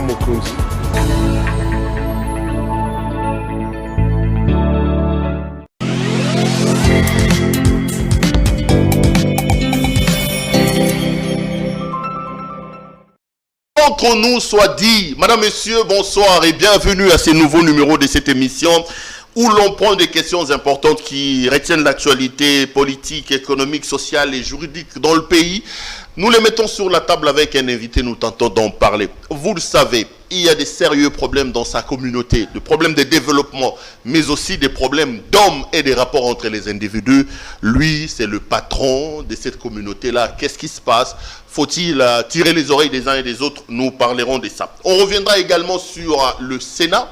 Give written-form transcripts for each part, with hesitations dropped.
Mokonzi. Qu'on nous soit dit, Madame, Monsieur, bonsoir et bienvenue à ce nouveau numéro de cette émission où l'on prend des questions importantes qui retiennent l'actualité politique, économique, sociale et juridique dans le pays. Nous les mettons sur la table avec un invité, nous tentons d'en parler. Vous le savez, il y a des sérieux problèmes dans sa communauté, des problèmes de développement, mais aussi des problèmes d'hommes et des rapports entre les individus. Lui, c'est le patron de cette communauté-là. Qu'est-ce qui se passe? Faut-il tirer les oreilles des uns et des autres? Nous parlerons de ça. On reviendra également sur le Sénat.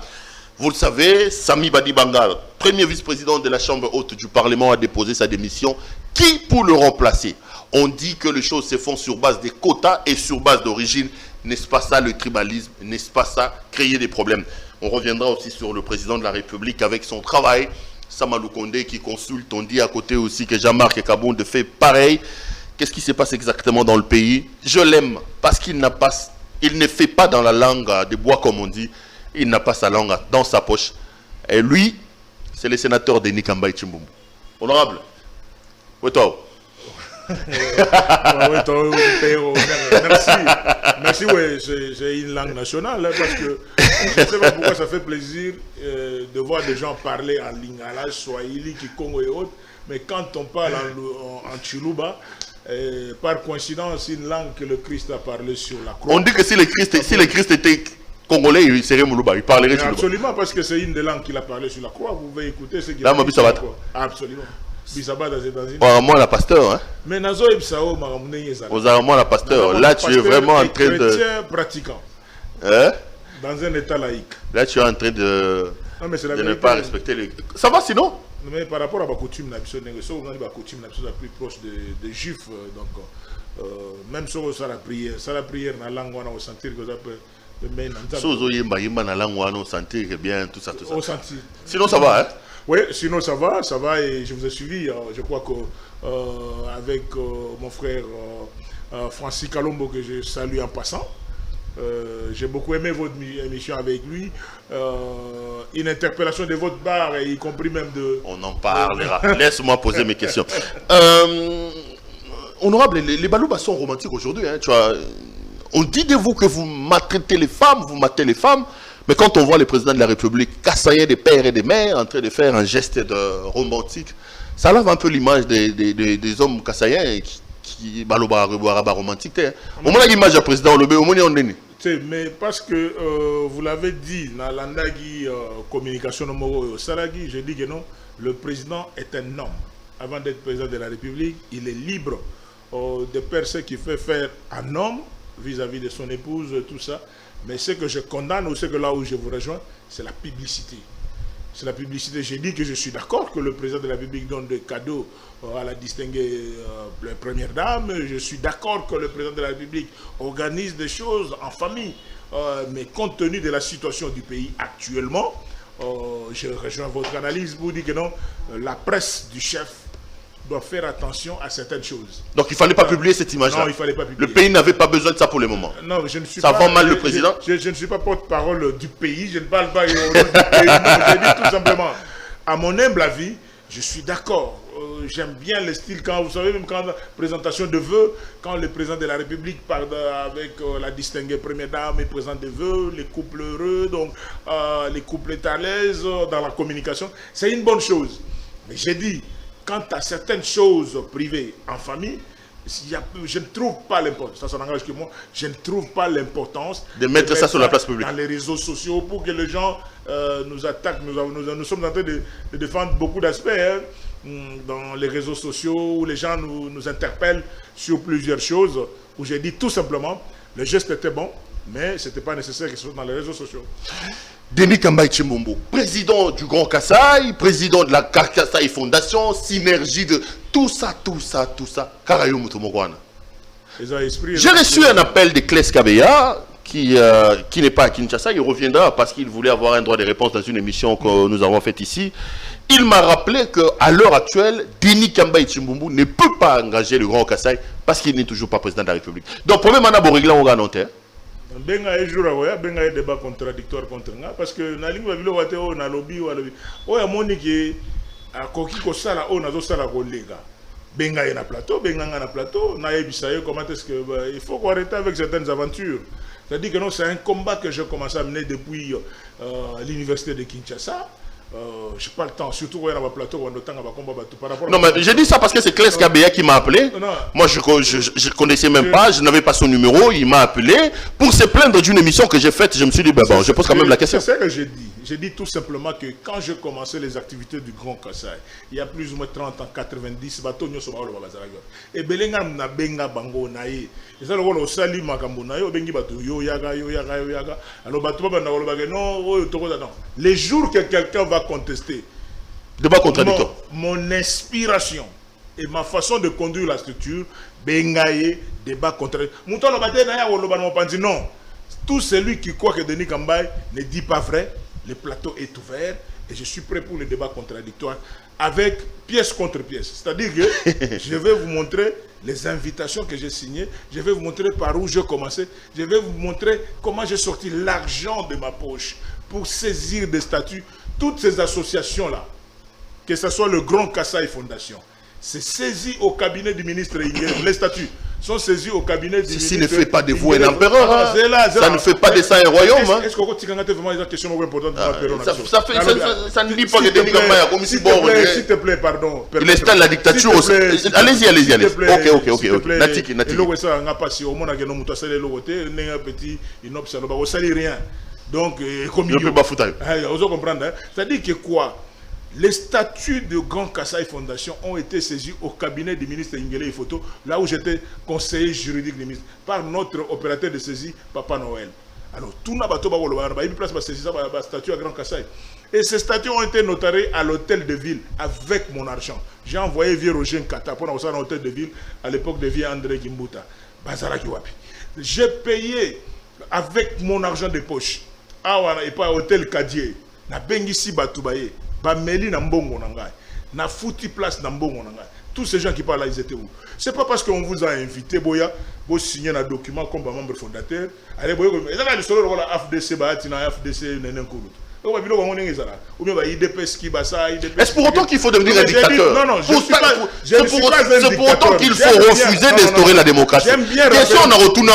Vous le savez, Sami Badi Bangal, premier vice-président de la Chambre haute du Parlement, a déposé sa démission. Qui pour le remplacer? On dit que les choses se font sur base des quotas et sur base d'origine. N'est-ce pas ça le tribalisme? N'est-ce pas ça créer des problèmes? On reviendra aussi sur le président de la République avec son travail. Samalou Kondé qui consulte. On dit à côté aussi que Jean-Marc Kabound fait pareil. Qu'est-ce qui se passe exactement dans le pays? Je l'aime parce qu'il ne fait pas dans la langue de bois comme on dit. Il n'a pas sa langue dans sa poche. Et lui, c'est le sénateur Denis Kambaï Chimbumbu. Honorable. Oui, toi. Merci. Merci, oui, j'ai une langue nationale hein, parce que je ne sais pas pourquoi ça fait plaisir de voir des gens parler en lingala, swahili, kikongo et autres. Mais quand on parle en Chiluba, par coïncidence, une langue que le Christ a parlé sur la croix. On dit que si le Christ était congolais, il serait Moulouba, il parlerait Chiluba. Absolument, parce que c'est une des langues qu'il a parlé sur la croix. Vous pouvez écouter ce qu'il a dit sur la croix. Absolument. Moi, la pasteur, hein. Mais moi, la pasteur. Là, tu es vraiment en train de. Chrétien pratiquant. Hein? Dans un état laïque. Là, tu es en train de. Non, mais c'est la de ne pas respecter les. Ça va sinon? Mais par rapport à ma coutume, on a plus proche des juifs. Donc, même si on a la prière, dans la langue, on a sentir que ça peut. Sentir que bien, tout ça. Sinon, ça va, hein? Oui, sinon ça va et je vous ai suivi. Je crois que avec mon frère Francis Kalombo, que je salue en passant, j'ai beaucoup aimé votre émission avec lui. Une interpellation de votre bar, y compris même de... On en parlera. Laisse-moi poser mes questions. Honorable, les Balouba sont romantiques aujourd'hui. Hein, tu vois, on dit de vous que vous maltraitez les femmes, vous matez les femmes. Mais quand on voit le président de la République cassailler des pères et des mères en train de faire un geste romantique, ça lave un peu l'image des hommes kassaïens qui baloba romantique. Au moins l'image du président Olobé, au moins on est. Mais parce que vous l'avez dit dans l'andagi communication au Saragi, je dis que non, le président est un homme. Avant d'être président de la République, il est libre de faire ce qu'il fait faire un homme vis-à-vis de son épouse, tout ça. Mais ce que je condamne, ou ce que là où je vous rejoins, c'est la publicité. C'est la publicité. J'ai dit que je suis d'accord que le président de la République donne des cadeaux à la distinguée première dame. Je suis d'accord que le président de la République organise des choses en famille. Mais compte tenu de la situation du pays actuellement, je rejoins votre analyse pour dire que non, la presse du chef doit faire attention à certaines choses. Donc il ne fallait pas publier cette image-là. Non, il ne fallait pas publier. Le pays n'avait pas besoin de ça pour le moment. Non, je ne suis ça pas... vend mal le président. Je ne suis pas porte-parole du pays. Je ne parle pas au nom du pays. Non, je dis tout simplement, à mon humble avis, je suis d'accord. J'aime bien le style quand, vous savez, même quand présentation de vœux, quand le président de la République parle avec la distinguée première dame, il présente des vœux, les couples heureux, donc les couples est à l'aise dans la communication. C'est une bonne chose. Mais j'ai dit, quant à certaines choses privées en famille, je ne trouve pas l'importance, ça n'engage que moi, je ne trouve pas l'importance de mettre ça sur la place publique. Dans les réseaux sociaux pour que les gens nous attaquent. Nous sommes en train de défendre beaucoup d'aspects hein, dans les réseaux sociaux où les gens nous interpellent sur plusieurs choses, où j'ai dit tout simplement, le geste était bon, mais ce n'était pas nécessaire que ce soit dans les réseaux sociaux. Denis Kambaï Chimbumbu, président du Grand Kassai, président de la Kassai Fondation, synergie de tout ça. J'ai reçu un appel de Kles Kabeya qui n'est pas à Kinshasa. Il reviendra parce qu'il voulait avoir un droit de réponse dans une émission que nous avons faite ici. Il m'a rappelé qu'à l'heure actuelle, Denis Kambaï Chimbumbu ne peut pas engager le Grand Kassai parce qu'il n'est toujours pas président de la République. Donc, premier mandat Borigla, on va noter. benga un jour akoya benga un débat contradictoire contre nga parce que na lingi babilo wate o na lobby wa lobby o ya moni ke akoki ko sala o nazo sala kolega benga na plateau benga na plateau na yebisa yo comment est-ce que il faut qu'on arrête avec certaines aventures. C'est-à-dire que non, c'est un combat que j'ai commencé à mener depuis l'université de Kinshasa. Je n'ai pas le temps, surtout quand on a un plateau, on a un combat par rapport. Non, mais j'ai dit ça parce que c'est Claes Kabea qui m'a appelé. Moi, je ne connaissais même pas, je n'avais pas son numéro, il m'a appelé pour se plaindre d'une émission que j'ai faite. Je me suis dit, ben bon, je pose quand même la question. C'est ce que j'ai dit. J'ai dit tout simplement que quand j'ai commencé les activités du Grand Kassai, il y a plus ou moins 30 ans, 90, et Belenga na benga bango nae. Et ça, le sali makambo nae, bengi bato yo yaga. Alors bato ba na oloba non. Les jours que quelqu'un va contester, débat contradictoire. Mon inspiration et ma façon de conduire la structure, bengaye débat contradictoire. Mouton le bate na ya oloba no pandi non. Tout celui qui croit que Denis Kambay ne dit pas vrai. Le plateau est ouvert et je suis prêt pour le débat contradictoire avec pièce contre pièce. C'est-à-dire que je vais vous montrer les invitations que j'ai signées, je vais vous montrer par où j'ai commencé, je vais vous montrer comment j'ai sorti l'argent de ma poche pour saisir des statuts. Toutes ces associations-là, que ce soit le Grand Kassai Fondation, c'est saisi au cabinet du ministre Ingé. Les statuts sont saisis au cabinet du ministre. Ceci ne fait pas de vous un empereur. Ça ne fait pas de ça un royaume. Est-ce que tu as vraiment des questions importantes ça ne dit pas que Denis Kambaya comme si bon. S'il te plaît, pardon. Il installe la dictature aussi. Allez-y. Ok. Natiki. Donc, comme il ne peut pas foutre. Vous comprenez. C'est-à-dire que quoi? Les statuts de Grand Kassai Fondation ont été saisis au cabinet du ministre Ingele et Photo, là où j'étais conseiller juridique du ministre, par notre opérateur de saisie, Papa Noël. Alors, tout le monde a eu place pour saisir ça, statut à Grand Kassai. Et ces statuts ont été notariés à l'hôtel de ville avec mon argent. J'ai envoyé Vieux Roger Nkata pour un hôtel de ville à l'époque de Vieux André Gimbuta. Bazara Kiwapi. J'ai payé avec mon argent de poche. Et pas hôtel Kadier. Na Bengisi Batoubaye. Bameli na mbongo na ngai na fouti place na mbongo na ngai. Tous ces gens qui parlent là, ils étaient où? C'est pas parce qu'on vous a invité boya vous signez un document comme membre fondateur allez boya mais ça le solo la FDC ba tina FDC nenen kurutu ou bien est-ce pour autant qu'il faut devenir un dictateur? Non, c'est pour autant qu'il faut refuser d'instaurer la démocratie. Bien sûr, on a retourné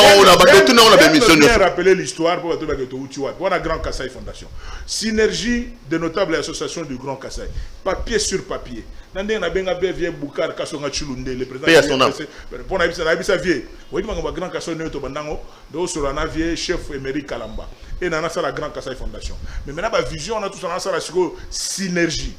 J'aime bien rappeler l'histoire pour la Grand Kassai Fondation. Synergie de notables associations du Grand Kassai. Papier sur papier. Le chef Émeric Kalamba. Et dans la Grand Kassai Fondation. Mais maintenant, la vision, on a tout ça, la synergie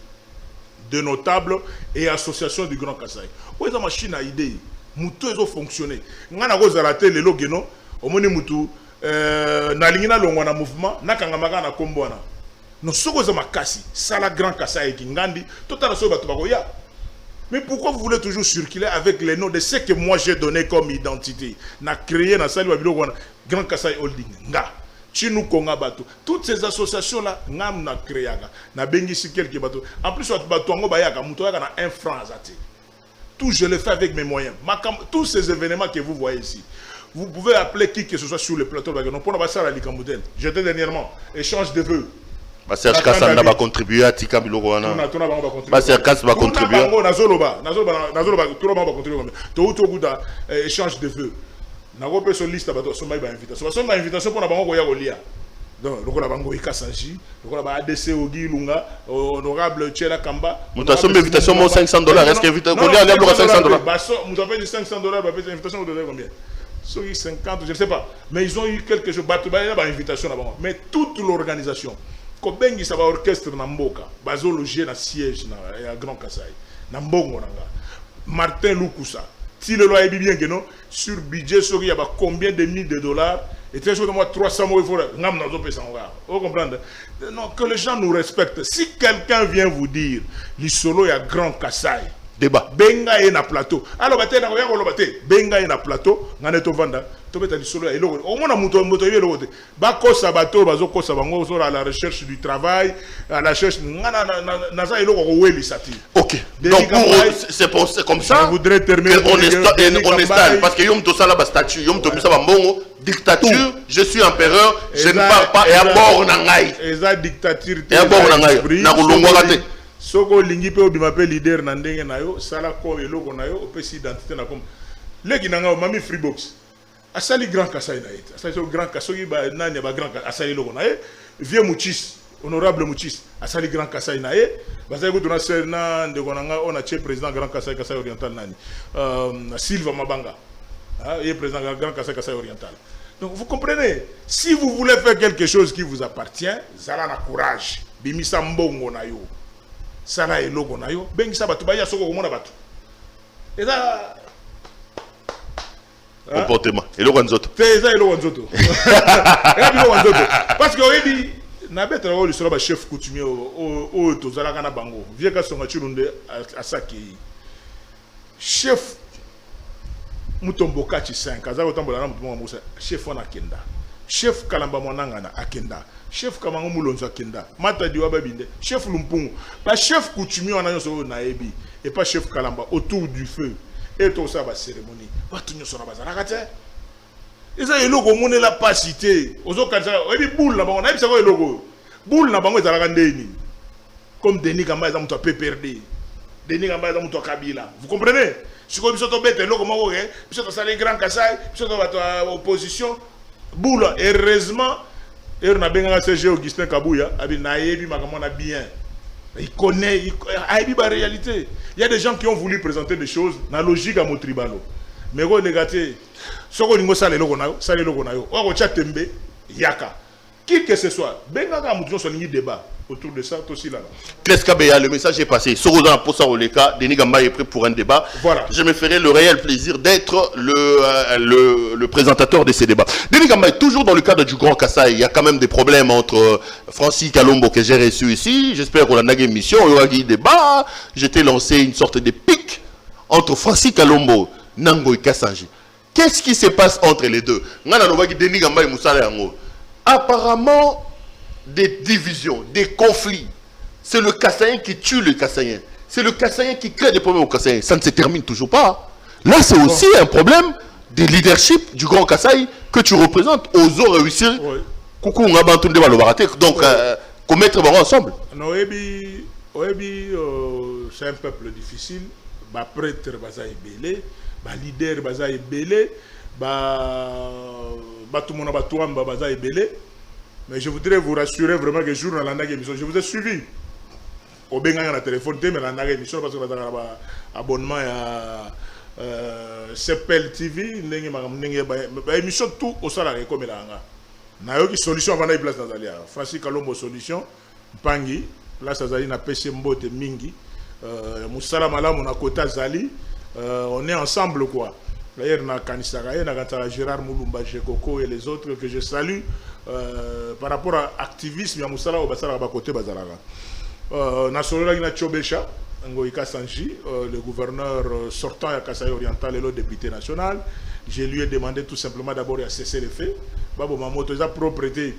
de notables et associations du Grand Kassai. Où est la machine à idée? Moutou est fonctionné. On a rose à la télé, le geno, au moni moutou, na lingina longwana mouvement, na kangamaga na kombona. No soko za makasi, ça la Grand Kassai qui ngandi, tout à la soba tubagoya. Mais pourquoi vous voulez toujours circuler avec les noms de ce que moi j'ai donné comme identité? Na créé na sali wabilo Grand Kassai Holding. Nga. Chinou Konga Bato. Toutes ces associations-là, nous avons créé. Nous avons quelques bateaux. En plus, nous avons un franc. Tout, je le fais avec mes moyens. Tous ces événements que vous voyez ici, vous pouvez appeler qui que ce soit sur le plateau. J'étais dernièrement, échange de vœux. Serge Kassanda va contribuer à Tika Biloko. Serge Kassanda va contribuer. Échange de vœux. Na go peso liste ba to so mai ba invitation. So ma invitation pour na bango ya golia. Donc lokola bango ikasanji, lokola ba ADC Ogi Lunga, honorable Tchela Kamba. Mutation invitation mo $500. Est-ce que invite golia a $500? Bah so nous avons dit $500 ba payer invitation vous devez combien? So 50, je ne sais pas. Mais ils ont eu quelque chose ba ba invitation na bango. Mais toute l'organisation Kobengi ça va orchestre na mboka, bazo loger na siège na Grand Kassai. Na mbongo nanga. Martin Lukusa. Si le loi est bien que non, sur budget, il y a combien de milliers de dollars, et très souvent 300 mots, il faut vous comprenez? Non, que les gens nous respectent. Si quelqu'un vient vous dire, l'Isolo il y a Grand Kassai, débat. Benga est na plateau. Alors, Benga est na plateau, on est au Vanda. Au moins, à la recherche du travail, à la recherche. Ok. Donc, c'est comme ça. Je voudrais terminer. On installe. Parce que yom to sala ba statut, yom to bisa ba mbongo. dictature, je suis empereur, je ne pars pas et à bord nangai. Et ça dictature. Et à bord nangai. Na kulongwa kate. Soko lingi pe obima pe leader na ndenge na yo, sala ko eloko na yo, opesi identité na comme. Legi nanga mami Freebox. Asali grand Kasai na yete. Asali grand Kasai ba nani ba grand asali loko na ye. Vieux Mouchis, honorable Mouchis, asali grand Kasai na ye. Basay ko tuna serna ndeko nanga on a che président grand Kasai oriental nani. Silva Mabanga. Ah, il est président grand Kasai oriental. Donc vous comprenez, si vous voulez faire quelque chose qui vous appartient, zala na courage. Bimisa mbongo na yo. Sala eloko na yo. Bengisa batu ba ya soko komona batu. Et là comportement. Et le Wanzoto. C'est ça, et le Wanzoto. Parce que dit, Nabet le sera chef coutumier au Tozalakana Bango. Vieux Kassonga Chulunde à Saki. Chef Mutombo Kachi 5, Kazago Tambolana Moussa, chef Wana Kenda. Chef Kalamba Monangana Akenda. Chef Kamango Moulonzo Kenda. Mata Diwababinde. Chef Lumpungu. Pas chef coutumier en Ayon Naebi. Et pas chef Kalamba autour du feu. Et tout ça, la cérémonie. Et ça, il y a la pasité. Boule là-bas, on a vu ça, il y a boule là-bas, on a comme Denis Gamba, ils ont perdu. Denis Gamba, ils ont Kabila. Vous comprenez? Si vous avez bête, il y a les grands Kassai, il y a l'opposition. Boule, heureusement, il y a Serge Augustin Kabouya, il a bien. Il connaît la réalité. Il y a des gens qui ont voulu présenter des choses dans la logique à mon tribalo. Mais vous regardez, ce qu'on a fait, c'est le logo. On a fait Yaka. Qui que ce soit, Bengaga Moutron sur le débat autour de ça, aussi là. Kleskabeya, le message est passé. Sorozan pour ça au Leka, Denis Gamba est prêt pour un débat. Voilà. Je me ferai le réel plaisir d'être le présentateur de ces débats. Denis Gamba est toujours dans le cadre du Grand Kassai. Il y a quand même des problèmes entre Francis Kalombo que j'ai reçu ici. J'espère qu'on a une émission, il y aura un débat. J'étais lancé une sorte de pic entre Francis Kalombo et Nangoy Kassanji. Qu'est-ce qui se passe entre les deux? Denis Gamba et Moussa Yango. Apparemment, des divisions, des conflits. C'est le Kassaïen qui tue le Kassaïen. C'est le Kassaïen qui crée des problèmes au Kassaïen. Ça ne se termine toujours pas. Là, c'est aussi un problème de leadership du Grand Kassai que tu représentes. Osons réussir. Coucou, on a entendu donc, commettre ensemble. Non, c'est un peuple difficile. Les prêtres sont belé, les leaders sont belé, tout le monde est belé. Mais je voudrais vous rassurer vraiment que jour dans la émission, je vous ai suivi. Au Benga na téléphone, mais dans la émission parce que vous avez un abonnement à CPL TV, émission tout au salarié comme là. Na yo ki solution avant d'aller place dans Zalia. Francis Kalombo solution, Pangi, place Zali na PC Mbote Mingi, Moussala Malam on a Kota Zali, on est ensemble quoi. D'ailleurs, on a Kanisakaye, on a Gérard Moulumba, Jekoko et les autres que je salue par rapport à l'activisme, il y a Moussala au Bassara Bakote Bazaraga. Nasola Gina Chobesha, Ngoïka Sanji, le gouverneur sortant à Kassai Oriental et le député national. Je lui ai demandé tout simplement d'abord à cesser les faits. Babo Mamoto, sa propreté.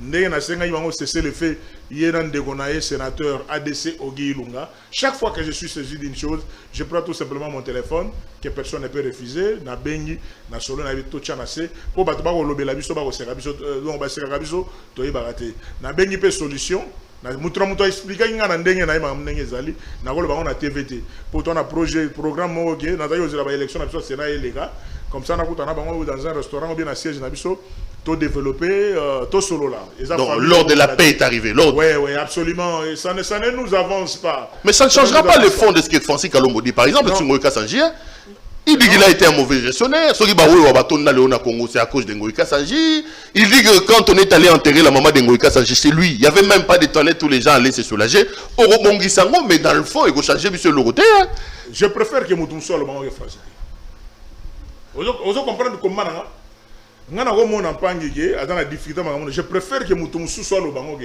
Ndenge na senga yibango cesser les faits. Yénan Degonaye, sénateur ADC Ogi Ilunga. Chaque fois que je suis saisi d'une chose, je prends tout simplement mon téléphone, que personne ne peut refuser. Na bengi, na solo na vito chanase. Pour battre au lobby la biso, bako serabiso, on va serabiso, toye barate. Na bengi pe solution. Na mutra muto expliquer nga na ndenge na yima ndenge zali. Na kolo bango na TVT. Pour ton projet, programme mo ok. Na tayo zela ba élection na biso Sénat et les gars. Comme ça, on a dans un restaurant ou bien un siège, tout développé, tout solo là. Donc, l'ordre de la paix est arrivé. Oui, absolument. Et ça ne nous avance pas. Mais ça ne changera pas le fond de ce que Francis Kalombo dit. Par exemple, Ngoï Kassanji, il dit qu'il a été un mauvais gestionnaire. C'est à cause de Ngoï Kassanji. Il dit que quand on est allé enterrer la maman de Ngoï Kassanji, c'est lui. Il n'y avait même pas de toilettes, tous les gens allaient se soulager. Mais dans le fond, il faut changer M. Loroté. Je préfère que Moutoum soit le maman de Francis. Vous comprenez comment je préfère que Moutoum soit le bango.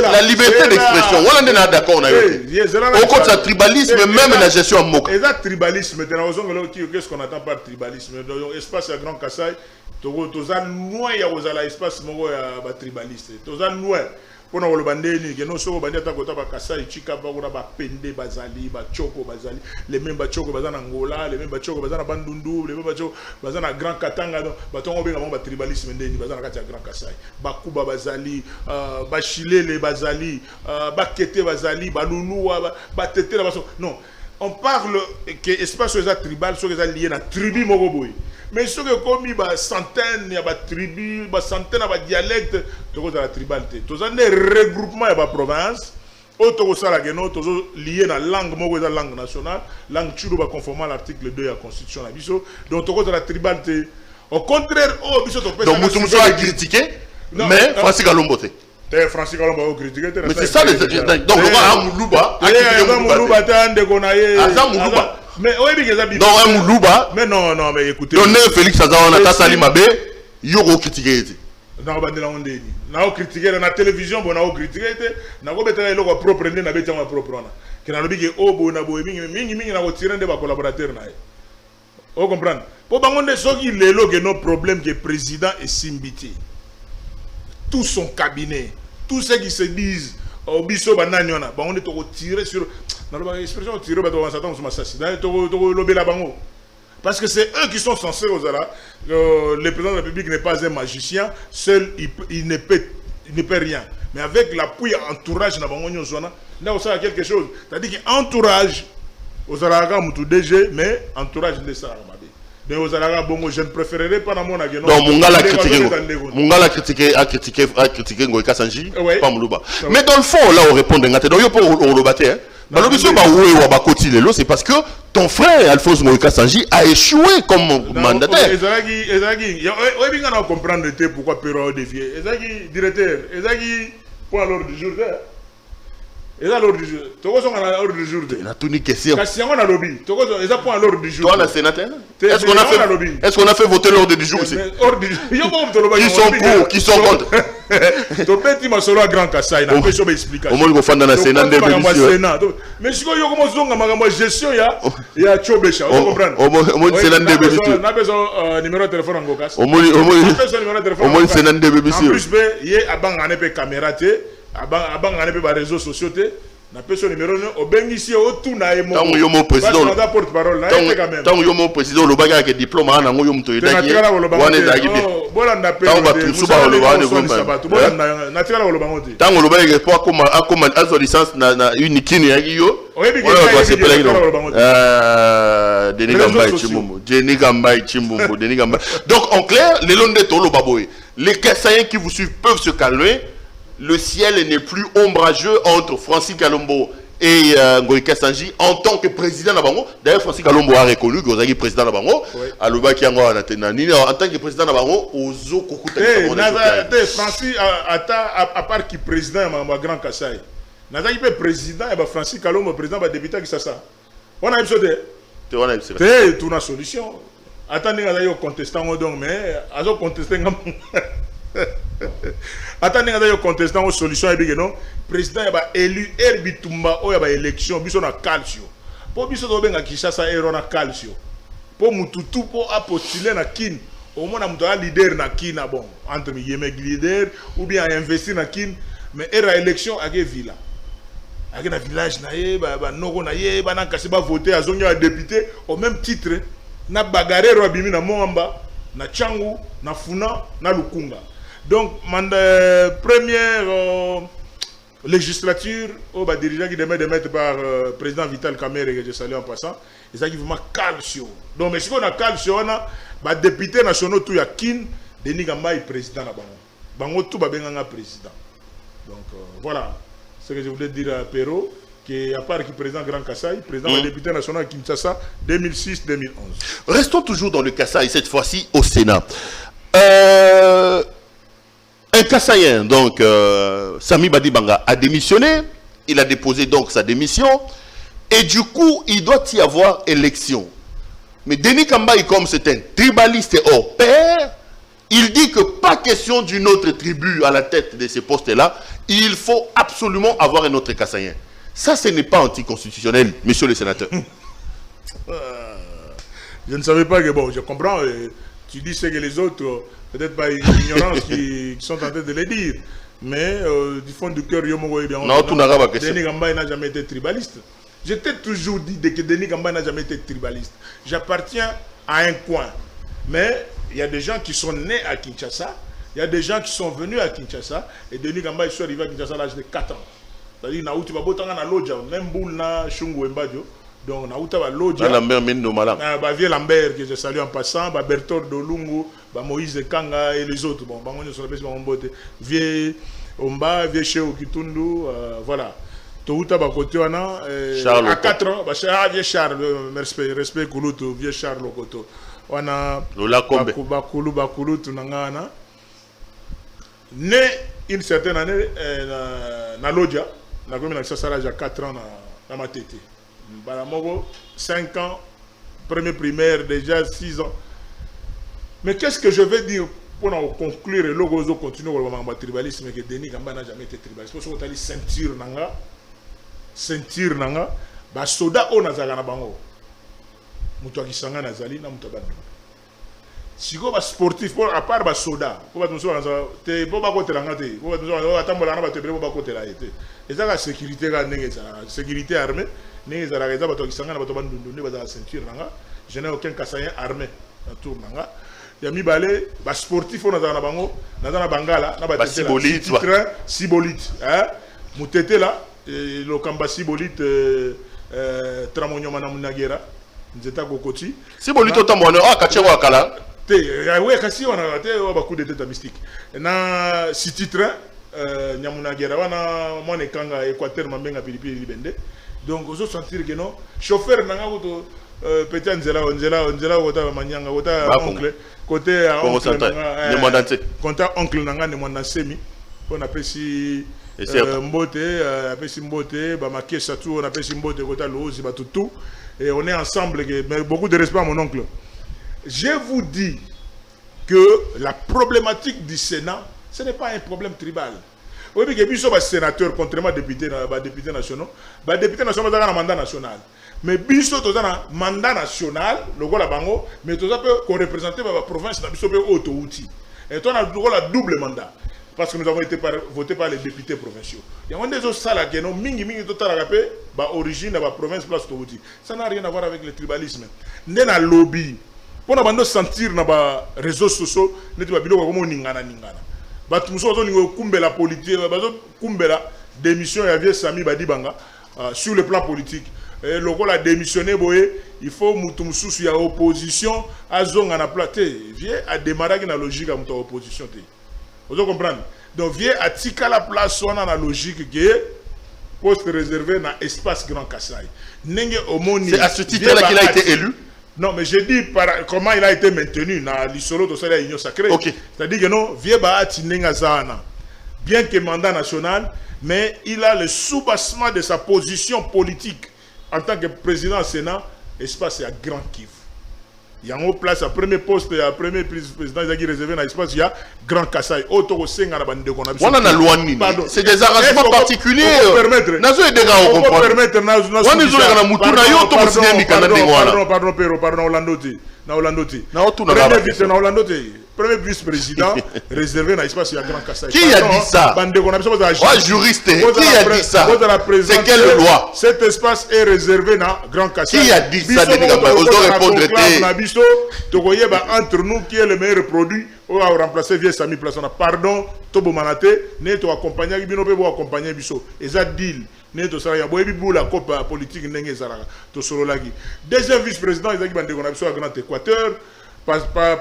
La liberté d'expression. On est d'accord. On compte ça tribalisme, même la gestion en moque. Et ça, tribalisme, qu'est-ce qu'on attend par tribalisme? Espace à Grand Kassai, tu as loin, il y a l'espace tribaliste. Tu as loin. Pour nous le bandé, nous sommes bandés à côté de Kassai, Chikaba, Pende, Bazali, Bachoko, Bazali, les mêmes Bachoko, Bazan Angola, les mêmes Bachoko, Bazan Bandundu, les mêmes Bachoko, Bazan Grand Katanga, Baton Obégamon, tribalisme, Bazan Katia Grand Kassai, Bakuba Bazali, Bachile, les Bazali, Bakete Bazali, Balulu, Batete, la façon. Non. On parle que l'espace tribal soit lié à la tribu Moroboy. Mais ce que comme il y a centaines, il y a des tribus, des centaines de dialectes, tu as la tribalité. Tu as des regroupements de la province, tu as lié à la langue, la langue nationale, la langue qui est conforme à l'article 2 de la Constitution. Donc tu as la tribalité. Au contraire, donc Moutoumousso a critiqué, mais Francis Kalombote. Francis Kalombo a critiqué. Mais c'est ça les. Donc on a Moulouba. Mais oui, non, un Moulouba. Mais non, mais écoutez. Donc Félix Azawana Salimabé, Yoro critiqué. Non, on a critiqué dans la télévision, on a critiqué. On a critiqué le propre, on a critiqué le propre. On a critiqué les collaborateurs. Vous comprenez? Pour que nos problèmes que le président est Simbiti. Tout son cabinet, tous ceux qui se disent au biso bananiona, on est tiré sur l'expression tiré parce que c'est eux qui sont censés aux Arabes. Le président de la République n'est pas un magicien, seul il ne peut rien. Mais avec l'appui entourage na bango nyozona, là on sait quelque chose. C'est-à-dire qu'entourage aux Arabes tout DG, mais entourage de ça. Mais aux Arabes, je ne préférerais pas dans mon avis. Donc, Mungala a critiqué Ngoïka Sanji, pas Moulouba. Mais dans le fond, là, on répond donc, il y a pas au baté. C'est parce que ton frère, Alphonse Ngoïka Sanji, a échoué comme mandataire. Ezagi, on comprendre pourquoi Perrault dévié. Ezagi, directeur, Ezagi, point à l'ordre du jour. Et là, l'ordre du jour. Tu vois, on a l'ordre du jour. On a tout une question. Parce qu'on a lobby. Tu vois, ils ont l'ordre du jour. Toi, la sénateur, est-ce qu'on a fait voter l'ordre du jour ici? Qui sont pour, qui sont contre? Tu peux dire, solo à Grand Kassai, il n'a pas de explication. Au moins, il faut faire dans la Sénat des bénéficiaires. Mais si on a une gestion, il y a Tchobécha. Vous comprenez? Au moins, le Sénat des bénéficiaires. On a besoin numéro de téléphone en Gokas. Au moins, le Sénat des bénéficiaires. En plus, il y a une caméra. Avant on a des réseaux sociaux na personne numéro au bengici au tout na emo tant yo mon président na porte parole na été quand même tant yo mon président le baga avec diplôme na ngo yo mto edaki wana ezaki bien bolanda pe tant batu suba le bana bolanda na tira le bango tant le baga ke pour comme azo licence na unikini yaki yo Denis Gambay Chimbumbo Denis Gambay. Donc en clair les longs de tolo baboy les Kassaïens qui vous suivent peuvent se calmer. Le ciel n'est plus ombrageux entre Francis Kalombo et Ngoïka Sanji en tant que président de Bango. D'ailleurs, Francis Kalombo a reconnu que vous êtes président de Bango. À en tant que président de Bango, Ozo Kokuta. Francis, à part qui président de Grand Kassai, Nazaki peut président et Francis Kalombo président de député qui ça. On a épisode. C'est une solution. Attendez, on a contestant donc, mais on a contesté. Attendez, on a contestant aux solutions et non président est élu Herbitumba ou y élection biso na calcio pour biso do benga Kinshasa ero na calcio pour mututu pour postuler na kin au moins na leader na kin bon entre yeme leader ou bien investir na kin mais era élection à villa à na village na ye ba noko na ye ba na kasi ba voter azonga député au même titre na bagarero abimi na Moamba na Changu na Funa na Lukunga. Donc, première législature, dirigeant qui demeure de mettre par président Vital Kamerhe, que je salue en passant, ils ont vraiment calcio. Donc, mais si on a calcio, on a député national tout yakin, Denis Gambay président là-bas. Bango tout va bien président. Donc, voilà ce que je voulais dire à Perrault, qui à part qui président Grand Kassai, président député national Kinshasa 2006-2011. Restons toujours dans le Kassai, cette fois-ci au Sénat. Un Kassaïen, donc Sami Badibanga, a démissionné. Il a déposé donc sa démission. Et du coup, il doit y avoir élection. Mais Denis Kambaï, comme c'est un tribaliste hors pair, il dit que pas question d'une autre tribu à la tête de ces postes-là. Il faut absolument avoir un autre Kassaïen. Ça, ce n'est pas anticonstitutionnel, monsieur le sénateur. Je ne savais pas que, bon, je comprends. Tu dis ce que les autres, peut-être par ignorance, qui sont en train de le dire. mais du fond du cœur, Denis Gamba n'a jamais été tribaliste. J'étais toujours dit que Denis Gamba n'a jamais été tribaliste. J'appartiens à un coin. Mais il y a des gens qui sont nés à Kinshasa, il y a des gens qui sont venus à Kinshasa, et Denis Gamba est arrivé à Kinshasa à l'âge de 4 ans. C'est-à-dire que tu vas Lodja, même boule na Shungu Mbadio. Donc Nauta va Lodja. Lambert Mendo Malam. Vieux Lambert que je salue en passant, Berthold Dolungu, Moïse Kanga et les autres. Bon, on se rappelle vieux Omba, vieux Cheo Kitundu, voilà. Touta Bakoto à 4 ans, vieux Charles, respect Kouloutou, vieux Charles Lokoto. On a Bakulu Tunangana. Né une certaine année na Lodja. La commune de 4 ans dans ma tête. 5 ans, premier primaire, déjà 6 ans. Mais qu'est-ce que je veux dire pour conclure et logo continue le tribalisme que Denis Gamba n'a jamais été tribaliste. Parce que ceinture nanga, ba soda o nazala na bango. Muto akisanga nazali na muto bandu. Si vous êtes sportif, à part les soldats, vous êtes la sécurité armée, je n'ai aucun kassaïen armé. Il y a mis balé, sportif, on a dans Bangala, Sibolite. Moutete là, le Kamba Sibolite, Tramonio Manamunagera, Nzeta Kokoti. Sibolite, Tamono, Kachewa Kala. Oui, kasi on a raté beaucoup de têtes mystiques. Na City Train, Nyamunagera, wana mone kanga Équateur mambenga pilipi libende. Donc vous sentir que non, chauffeur nanga ko peut-être nzela kota manyanga kota oncle côté oncle konta oncle nanga ne mwana semi on appelle si mbote appelle si mbote ba makesa tout on appelle si mbote kota lozi ba tout et on est ensemble mais beaucoup de respect à mon oncle. Je vous dis que la problématique du Sénat, ce n'est pas un problème tribal. Oui, mais il y a des sénateurs, contrairement aux députés nationaux, les députés nationaux ont un mandat national. Mais il y a un mandat national, le gars bango, mais tout ça peut représenter la province, il y a auto-outil. Et on a un double mandat. Parce que nous avons été votés par les députés provinciaux. Il y a des autres salles qui ont origine de la province place auto-outil. Ça n'a rien à voir avec le tribalisme. Nous avons un lobby. Pour nous sentir dans les réseaux sociaux, nous avons ningana. Nous avons la politique, la démission de Sami Badibanga sur le plan politique. Et le rôle a démissionné, il faut que y a opposition à Zongana Platé. Viens à démarrer dans la logique de l'opposition. Vous comprenez? Donc, viens à Tika la place dans la logique qui est poste réservé dans l'espace Grand Kassai. C'est à ce titre-là qu'il a été élu? Non, mais je dis comment il a été maintenu dans l'Isolo de la Union Sacrée. Okay. C'est-à-dire que non, bien que mandat national, mais il a le soubassement de sa position politique en tant que président du Sénat, espace à Grand Kivu. Il y a en place à premier poste, à premier président qui est réservé dans l'espace, il y a Grand Kassai. C'est des arrangements particuliers. Premier vice-président réservé dans l'espace, il y a Grand Kassai. Qui a dit ça? Juriste. Qui a dit ça? C'est quelle loi? Cet espace est réservé dans Grand Kassai. Qui a dit ça? Entre nous, qui est le meilleur produit, on va remplacer Vieux Sami Plasona. Pardon, Tobo Manate, ne to accompagner, Bino peut accompagner Bisso. Et ça deal. Ne to Saraya, Boebi Bou la COP politique, Nenge Zara, to Sololagi. Deuxième vice-président, Isaac Bandegonabso à Grand Équateur.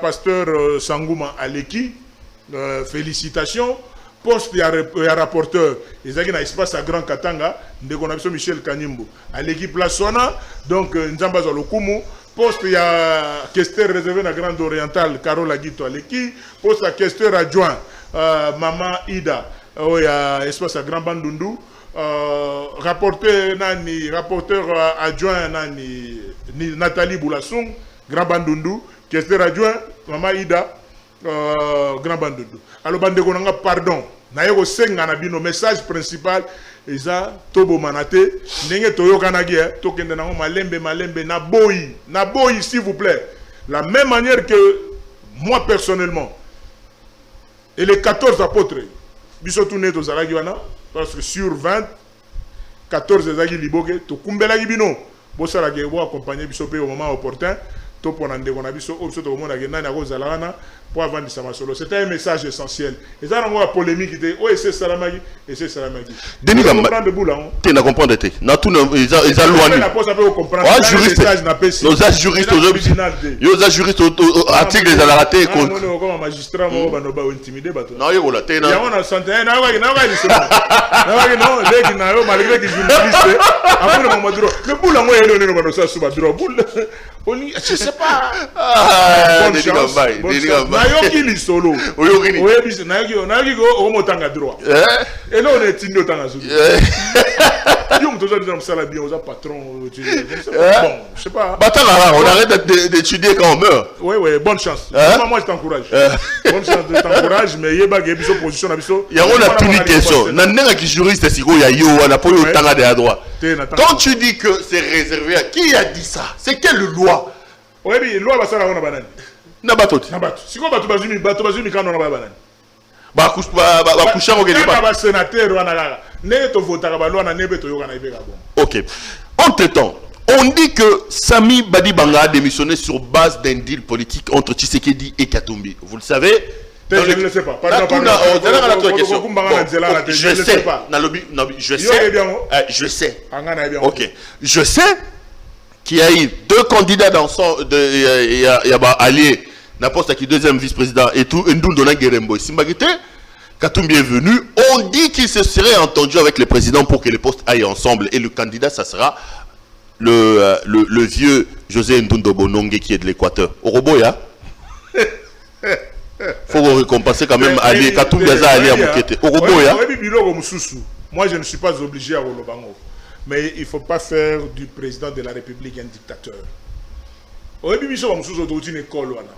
Pasteur Sangouma Aleki, félicitations. Poste et rapporteur, ils ont un espace à Grand Katanga, de Michel Kanimbo. Aleki Plasona, donc Nzamba Zolokumu. Poste il y a questeur réservé à Grande Orientale, Carole Aguito Aleki. Poste à questeur adjoint, Maman Ida, il y a espace à Grand Bandundu. Rapporteur adjoint Nathalie Boulassung, Grand Bandundu. Questeur adjoint, Maman Ida, Grand Bandundu. Alors, Bandegonanga, pardon. Naïgo Senga Nabino, message principal, Eza Tobo Manate, Nenge Toyo Kanagi, Tokende Nango, Malembe, Naboyi, s'il vous plaît. La même manière que moi personnellement, et les 14 apôtres, biso tourné to zalaki wana parce que sur 20 14 ezaki liboke to kumbelaki bino bosala ke bo accompagner biso pe au moment opportun to pona ndeko na biso o biso to mona ke nani akozala wana pour avandisa masolo. C'était un message essentiel. Et ça n'a polémique était oh c'est salamaki et c'est salamaki. Denis Gamba. Tu n'as comprendre te. Na tout ils a loin. La pose peut comprendre. Ah juriste. Nos juristes aujourd'hui. Nos juristes article les a raté ko. Non comme magistrat mo ba no ba intimider bato. Non yo la te na. Ya on a santé na wa ni c'est bon. Na wa non legi na yo malgré que journaliste après le moment droit. Le boula mo yelo no ba no sa suba droit boule. Je sais pas. Ah Denis Gamba. Denis Gamba. Nayoki li solo. Oyokini. Oyebisi nayoki go omotanga droit. Et là on est tindi otanga solo. Yo mtozo dit ça bien aux patron bon, je sais pas. Batala on arrête d'étudier quand on meurt. Oui, bonne chance. Moi je t'encourage. Bonne chance de t'encourage mais yeba ge biso position na biso. Ya on a une question. Na nenga ki juriste siko ya yo wana po yo tanga de à droite. Quand tu dis que c'est réservé à qui a dit ça? C'est quelle loi? Oui, loi ba sala wana banani. Na batoti. Na bato. Siko bato bazumi quand on ba banani. Ba kusha ko pas. Ba sénateur wana kaka. Ne to votaka ba loi na nebe to yoka na ibeka bon. OK. Entre-temps, on dit que Sami Badibanga a démissionné sur base d'un deal politique entre Tshisekedi et Katumbi. Vous le savez? Je ne le sais pas. Je sais. Je sais. OK. Je sais qu'il y a eu deux candidats dans son il y a allié na poste qui deuxième vice-président et tout Ndundona Gerembo Simbagite. Katumbi est venu, on dit qu'il se serait entendu avec le président pour que les postes aillent ensemble et le candidat ça sera le vieux José Ndundo Bonongue qui est de l'Équateur. Oroboya. Faut récompenser quand même Ali Katumbi Aza Ali à Mukete. Oroboya. Moi je ne suis pas obligé à Rolobango. Mais il ne faut pas faire du président de la République un dictateur. Oyebi biso ba mususu to une école wana.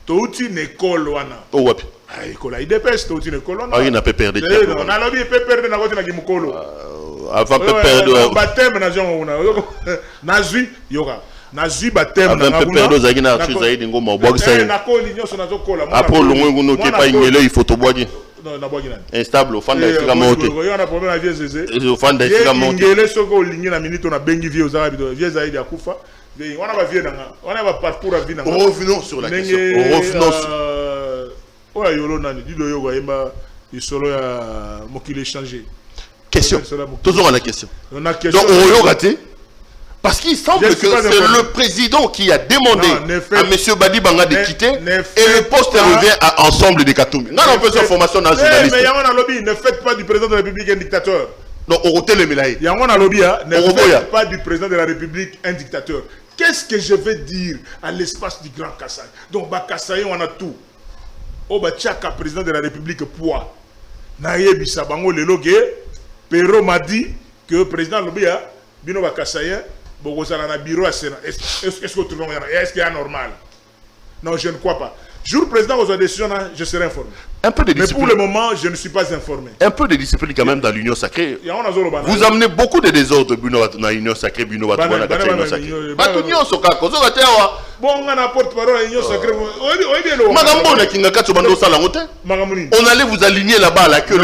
To une école wana. Oh wapi. Ah école IDPS to une école wana. Ah il n'a pas perdu. On a lobby peut perdre na côté na kimukolo. Avant peut perdre. Baptême na jongo wana. Nazui yoka. Nazui baptême na nguna. Avant peut perdre zaki na archi zaidi ngoma obwagisa. Na koli nyoso na zokola. Après longo ngono ke pa ingele il faut to boagi. Non, na boagi nani. Instable au fan d'Afrique monté. Yo na problème avec Zezé. Au fan d'Afrique monté. Ingele soko lingi na minute na bengi vieux za bido. Vieux zaidi akufa. On a vie nanga. On a parcours à vie nanga. Revenons sur la question. Revenons sur oya yolo nani dido yo ga yemba isolo ya mokile changer. Question. Toujours à la question. On a question. Donc on raté. Parce qu'il semble que c'est le président qui a demandé à M. Badibanga de quitter et le poste revient à Ensemble des Katumbi. Non, on peut faire formation dans le journalisme. Mais Yangon a lobby, ne faites pas du président de la République un dictateur. Non, on retient le mélaï. Yangon a lobby, ne faites pas du président de la République un dictateur. Qu'est-ce que je vais dire à l'espace du Grand Kassai? Donc, Kassai, on a tout. Oh, Tchaka, président de la République, poids. Naye Bissabango, le logue, Perro m'a dit que le président lobby, Bino Kassai, bureau à Sénat. Est-ce que tout le monde est-ce qu'il y a normal? Non, je ne crois pas. Jour président aux décisions, je serai informé. Un peu de discipline. Mais pour le moment, je ne suis pas informé. Un peu de discipline quand même dans l'Union sacrée. Vous amenez beaucoup de désordres dans l'Union sacrée. Bon, on a porte-parole l'Union sacrée. On allait vous aligner là-bas à la queue.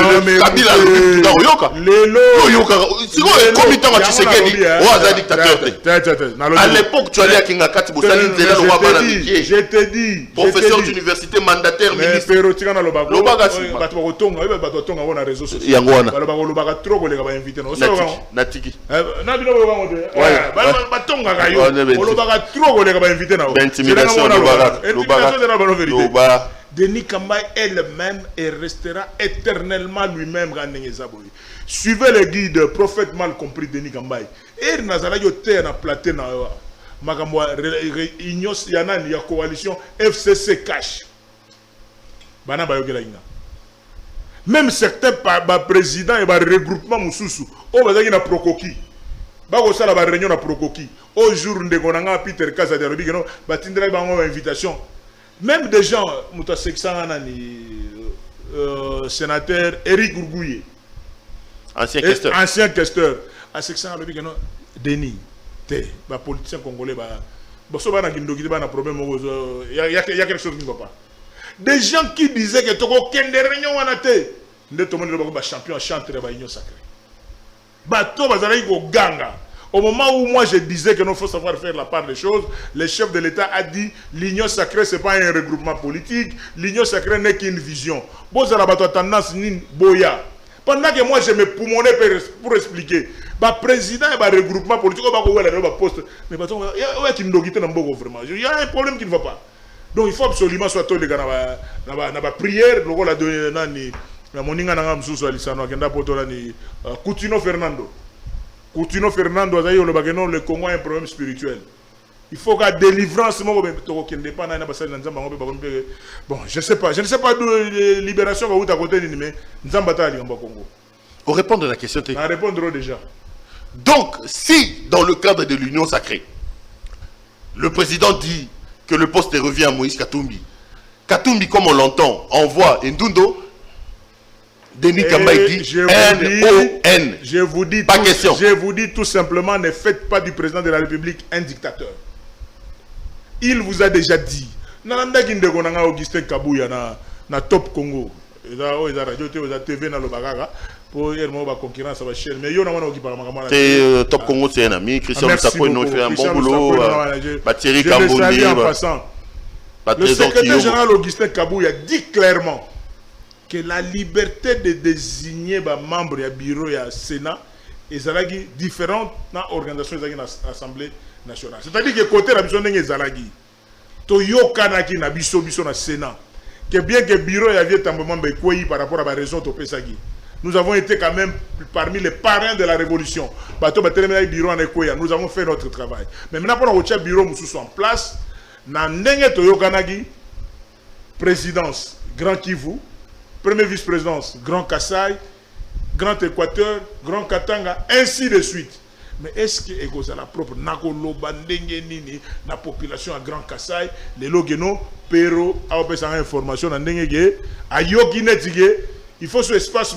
À l'époque, tu allais à Kingakati, je t'ai dit. Professeur d'université, mandataire, ministre. Denis Kamba elle-même et restera éternellement lui-même. Suivez le guide, prophète mal compris Denis Kamba. Et Nazala yote na platé na makamwa ignos yanani ya coalition FCC cash. Bana bayogela ina. Même certains présidents et regroupement mususu o bazaki na prokoki. Bako sala ba réunion na prokoki. Au jour ndekonanga Peter Kaza de Robi no batindra bango invitation. Même des gens muta seksa nani sénateur Eric Gourgouye. Ancien questeur. À seksa Robi no Denis te ba politicien congolais ba boso bana kindoki bana problème il y a quelque chose qui ne va pas. Des gens qui disaient que Toko Kende Réunion Wanate. Nde tout le monde est champion chantre de l'Union sacrée. Bateau Bazalaï Ganga. Au moment où moi je disais que nous faut savoir faire la part des choses, le chef de l'État a dit l'Union sacrée c'est pas un regroupement politique, l'Union sacrée n'est qu'une vision. Bon, ça a tendance ni boya. Pendant que moi je me poumonnais pour expliquer, le président et le regroupement politique, poste, mais il y a un problème qui ne va pas. Donc il faut absolument soit tous les gars dans la prière, le rôle de Coutinho Fernando. Coutinho Fernando le Congo a un problème spirituel. Il faut qu'à délivrance, bon, je ne sais pas de libération où à côté mais Congo. Pour répondre à la question, à répondre déjà. Donc, si dans le cadre de l'Union sacrée, le président dit que le poste revient à Moïse Katumbi, Katumbi, comme on l'entend, envoie Ndundo, Denis Kambaï dit N-O-N. Je vous dis, je vous dis tout simplement, ne faites pas du président de la République un dictateur. Il vous a déjà dit. Nalanda Gindego Nanga Augustin Kabouya na Top Congo. Il a radio, il a TV na Lobagaga. Pour y avoir une concurrence à la chaîne. Mais il y a un Top Congo, c'est un ami. Christian Moussako, il fait un bon boulot. Thierry Kambondi. Le secrétaire général Augustin Kabouya dit clairement que la liberté de désigner les membres du bureau et du Sénat est différente dans l'organisation de l'Assemblée nationale. C'est-à-dire que côté de la mission de Zalagi, Toyokanaki na biso na Sénat, que bien que le bureau y avait tambement par rapport à la raison de Pesagi, nous avons été quand même parmi les parrains de la révolution. Nous avons fait notre travail. Mais maintenant, pour le bureau en place, Nandenge Toyokanagi, présidence Grand Kivu, première vice-présidence, Grand Kassai, Grand Équateur, Grand Katanga, ainsi de suite. Mais est-ce que la propre la population à Grand Kassai, les Logeno, Pero, a information, il faut ce espace,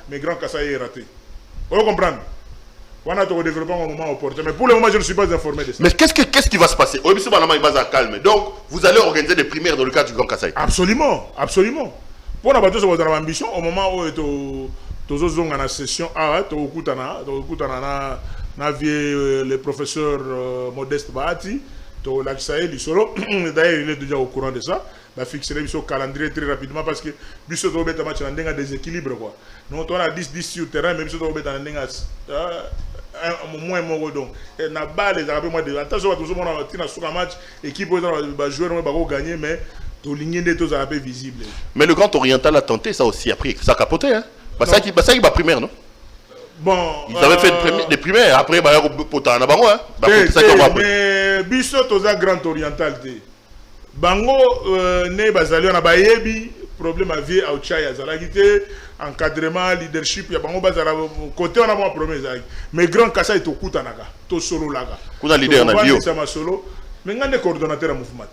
mais Grand Kassai est raté. Vous comprenez? On a tout développé au moment opportun. Mais pour le moment, je ne suis pas informé de ça. Mais qu'est-ce qui va se passer? Il va se calmer. Donc, vous allez organiser des primaires dans le cadre du Grand Kassai? Absolument, absolument. Pour la bataille, c'est votre ambition. Au moment où tu es dans la session A, tu as le professeur Modeste Bahati, tu as l'accès du solo. D'ailleurs, il est déjà au courant de ça. Il va fixer le calendrier très rapidement parce que le solo est un déséquilibre. Donc, on a 10 sur le terrain, même si on est un moins donc na balle les arabes moi de attention tout le monde a sur un match équipe va jouer va gagner mais tout ligne de tous arabes visible. Mais le Grand Oriental a tenté ça aussi après ça a capoté hein. Ça qui va primaire non. Bon, ils avaient fait des primaires après bah potan na bango hein. Mais biso toza Grand Oriental te. Bango ne bazali na bayebi problème à vie à Ochaya zalagité encadrement leadership ya bango bazala côté on a mon problème mais Grand Kassai to kutanaka to solo laga kuna leader na bio sama solo mais ngane coordonnateur à mouvement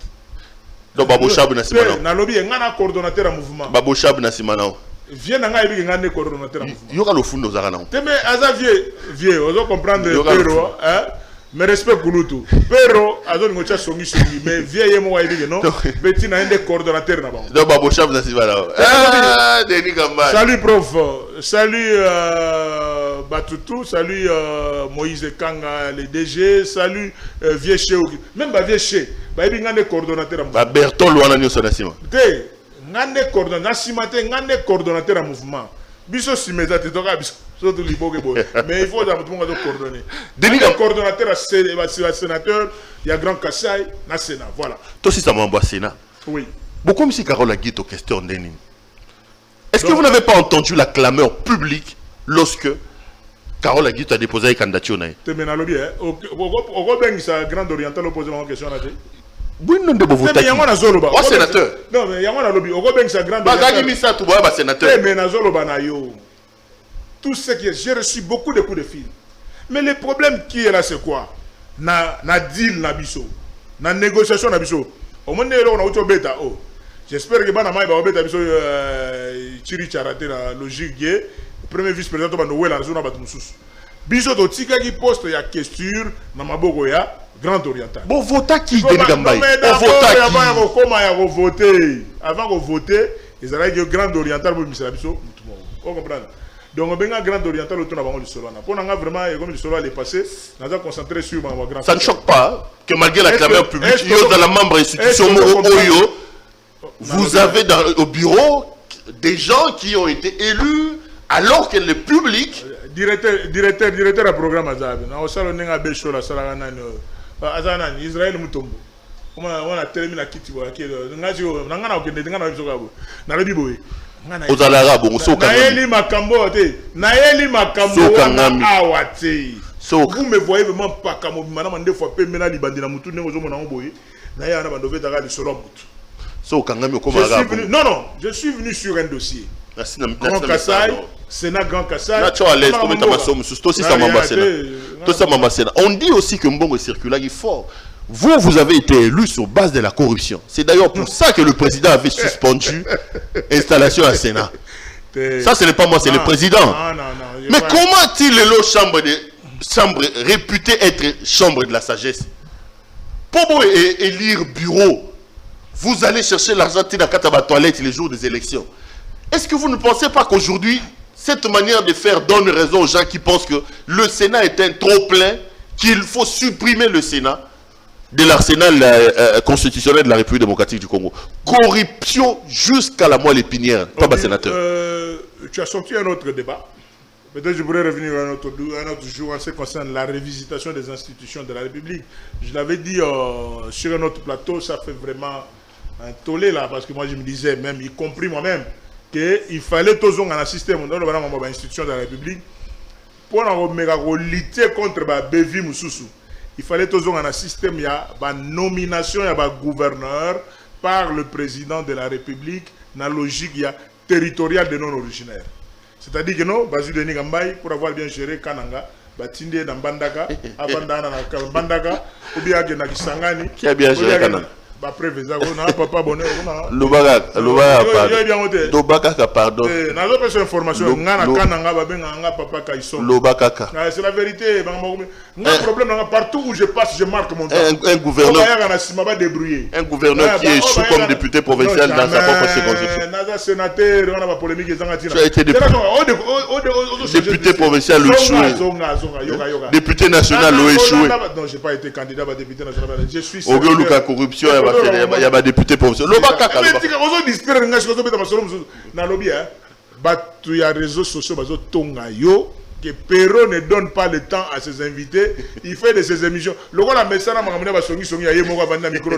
donc Babo Chab na simana na lobby ngana coordonnateur à mouvement Babo Chab na simana vient nga yebi ngane coordonnateur à mouvement yoka lo fundo zaka na te mais aza vieux on comprendre pero hein. Mais respect Kouloutou. Pero, azon ngocha songi songi. Mais vieille moi il dit non. Petit na un des coordonnateurs là-bas. Donc Babo Chab na sibala. Ah, Denis Kambaï. Salut prof. Salut Batutu. Salut Moïse Kanga, le DG. Salut vieux Che. Même ba vieux Che. Ba il ngane coordonnateur. Ba Bertol wana nyo sonasima. Te, ngane coordonnateur. Nasimate ngane coordonnateur à mouvement. Biso simeza te toka biso. Mais il faut que tout le monde coordonner. Il y a un coordonnateur à sénateur, il y a Grand Kassai, na Sénat. Voilà. Toi aussi, ça m'a envoyé Sénat. Oui. Beaucoup comme si Carole a dit aux questions d'Enin. Est-ce que vous n'avez pas entendu la clameur publique lorsque Carole a dit a déposé une candidature? Tu me l'as dit, hein? Au bien que Grand Oriental opposé à une question. Oui, non, de vous mais il y a un sénateur. Non, mais il y a un lobby. Au bien que Grand Oriental. Sénateur. Mais tout ce qui est, j'ai reçu beaucoup de coups de fil. Mais le problème qui est là, c'est quoi? Na deal na biso, na négociation na biso. Au moment où on a auto bêta, oh, j'espère que bana mai ba bêta biso chiri charate na logique gué. Premier vice-président ba Noël na zona ba tumusus. Biso to tika ki poste ya question na maboko ya Grand Oriental. Bon, voter qui Denis Gambaye? On vote qui? Avant de voter, ils allaient dire Grand Oriental pour M. Labiso. Vous comprenez? Donc, on a un Grand Oriental autour de la Solo. Pour nous, vraiment, comme le Solo est passé, nous avons concentré sur mon grand. Ça ne choque pas que malgré la clameur publique, dans la membre institution vous avez au bureau des gens qui ont été élus alors que le public. Directeur du programme Azab. Nous avons un bécho la Salana Azanan, Israël Mutombo. On a terminé la Kiti. Nous avons aux Arabes, on s'en Naeli Makambo, Naeli Makambo, Awate. Vous me voyez vraiment pas comme madame deux fois payé la Libandina Moutou, nous avons envoyé. Naya Nabandové Daga de Solomut. Non, non, je suis venu sur un dossier. Grand Kassai, Sénat Grand Kassai. On dit aussi que Mbongo circulaire est fort. Vous avez été élu sur base de la corruption. C'est d'ailleurs pour ça que le président avait suspendu l'installation à Sénat. Ça, ce n'est pas moi, c'est le président. Mais comment a-t-il chambre réputée être chambre de la sagesse? Pour élire bureau, vous allez chercher l'argent dans la toilette les jours des élections. Est-ce que vous ne pensez pas qu'aujourd'hui, cette manière de faire donne raison aux gens qui pensent que le Sénat est un trop plein, qu'il faut supprimer le Sénat de l'arsenal constitutionnel de la République démocratique du Congo? Corruption jusqu'à la moelle épinière, pas sénateur. Tu as sorti un autre débat. Peut-être que je pourrais revenir un autre jour en ce qui concerne la révisitation des institutions de la République. Je l'avais dit sur un autre plateau, ça fait vraiment un tollé là, parce que moi je me disais même, y compris moi-même, qu'il fallait toujours un système dans l'institution de la République pour lutter contre Bévi Moussoussou. Il fallait toujours un système, il y a une nomination, il y a un gouverneur par le président de la République dans la logique territoriale des non-originaires. C'est-à-dire que non, Basu Denis Gambaye, pour avoir bien géré Kananga, Batinde dans Bandaka, Abandana dans Bandaka, ou bien à Kisangani. Qui a bien géré Kananga? Papa bonheur. Pardon. C'est la vérité. Problème partout où je passe, je marque mon temps. Un gouverneur qui est échu comme député provincial dans sa propre circonscription. Tu as été député provincial échoué. Député national échoué. Non, je n'ai pas été candidat à député national. Je suis corruption. Il y a des députés professionnels. Il y a réseaux sociaux que Perrault ne donne pas le temps à ses invités. Il fait de ses émissions. Le rôle de médecin, il y a un micro.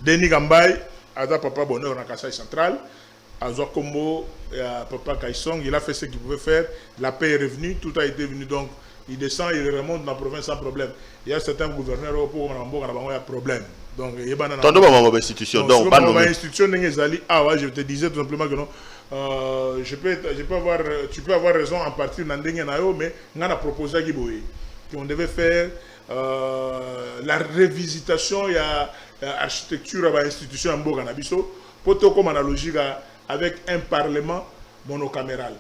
Denis Gambaye, Papa Bonheur dans Kassai Central. Azor Kombo, Papa Kaissong, il a fait ce qu'il pouvait faire. La paix est revenue, tout a été venu. Donc, il descend, il remonte dans la province sans problème. Il y a certains gouverneurs qui ont un problème. Donc, il y a une institution. Donc, je te disais tout simplement que non. Tu peux avoir raison en partie, mais on a proposé qu'on devait faire la révisitation, il y a l'architecture de l'institution en Boganabiso, pour tout comme analogie avec un parlement monocaméral.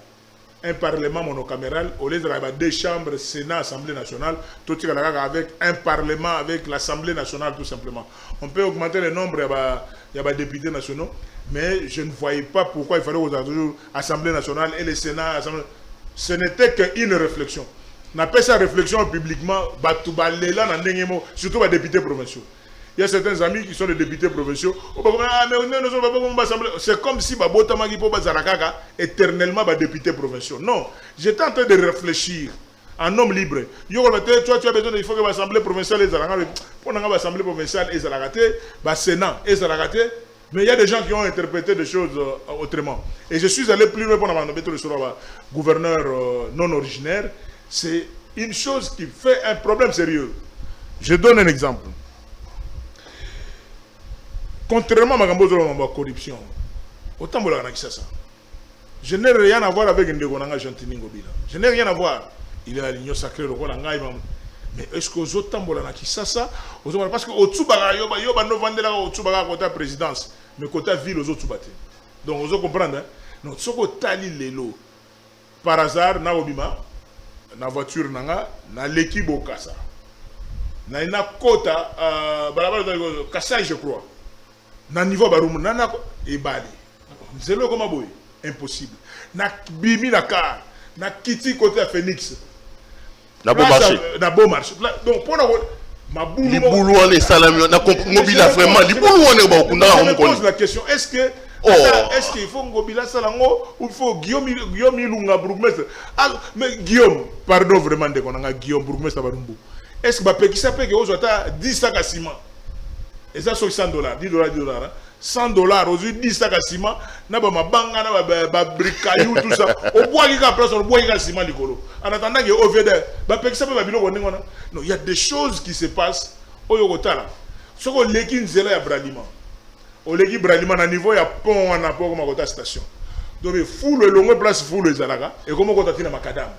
Un parlement monocaméral, au lieu d'avoir deux chambres, Sénat, Assemblée nationale, tout avec un parlement, avec l'Assemblée nationale tout simplement. On peut augmenter le nombre, il y a des députés nationaux, mais je ne voyais pas pourquoi il fallait toujours l'Assemblée nationale et le Sénat. Ce n'était qu'une réflexion. On appelle ça réflexion publiquement, surtout les députés provinciaux. Il y a certains amis qui sont des députés provinciaux. C'est comme si éternellement députés provinciaux. Non, j'étais en train de réfléchir en homme libre. Toi, tu as besoin, il faut que l'Assemblée provinciale est pour l'Assemblée provinciale est le Sénat est mais il y a des gens qui ont interprété des choses autrement. Et je suis allé plus loin pour le gouverneur non originaire. C'est une chose qui fait un problème sérieux. Je donne un exemple. Contrairement à ma corruption, autant que ça. Je n'ai rien à voir avec Ndegonanga Gentini Ngobila. Je n'ai rien à voir. Il est à l'union sacrée, le roi Langaï. Mais est-ce que autant que ça, parce que au-Tsubaga, il y a côté présidence, mais côté ville, aux autres. Donc, vous comprenez. non soko tali lelo par hasard na obima na voiture nanga na leki bokasa na ina kota balabala Kasai je crois na niveau barumu na ebali zelo comme boy impossible na bimi na car na kiti côté à Phoenix na bon marché donc pour ma boulou les boulou les salami na mobile vraiment les boulou on est bon on pose la question est-ce qu'il faut ngobila salango ou il faut Guillaume Ilunga bourgmestre mais Guillaume pardon vraiment de konanga Guillaume bourgmestre barumbu est-ce que ba pekisa peke ozota 10 sacs à ciment et ça sur $100 $10 hein? $100 aujourd'hui 10 sacs à ciment na ba mabanga na ba bricaillou tout ça au bois qui place au bois qui ciment likolo en attendant que au vede ba pekisa ba biloko ndengona non il y a des choses qui se passent au yokotala soko leki nzela ya bralima au leki bralima na niveau ya pont na pont comme kota station donc full le long place full les alaka et comment kota tina makadam.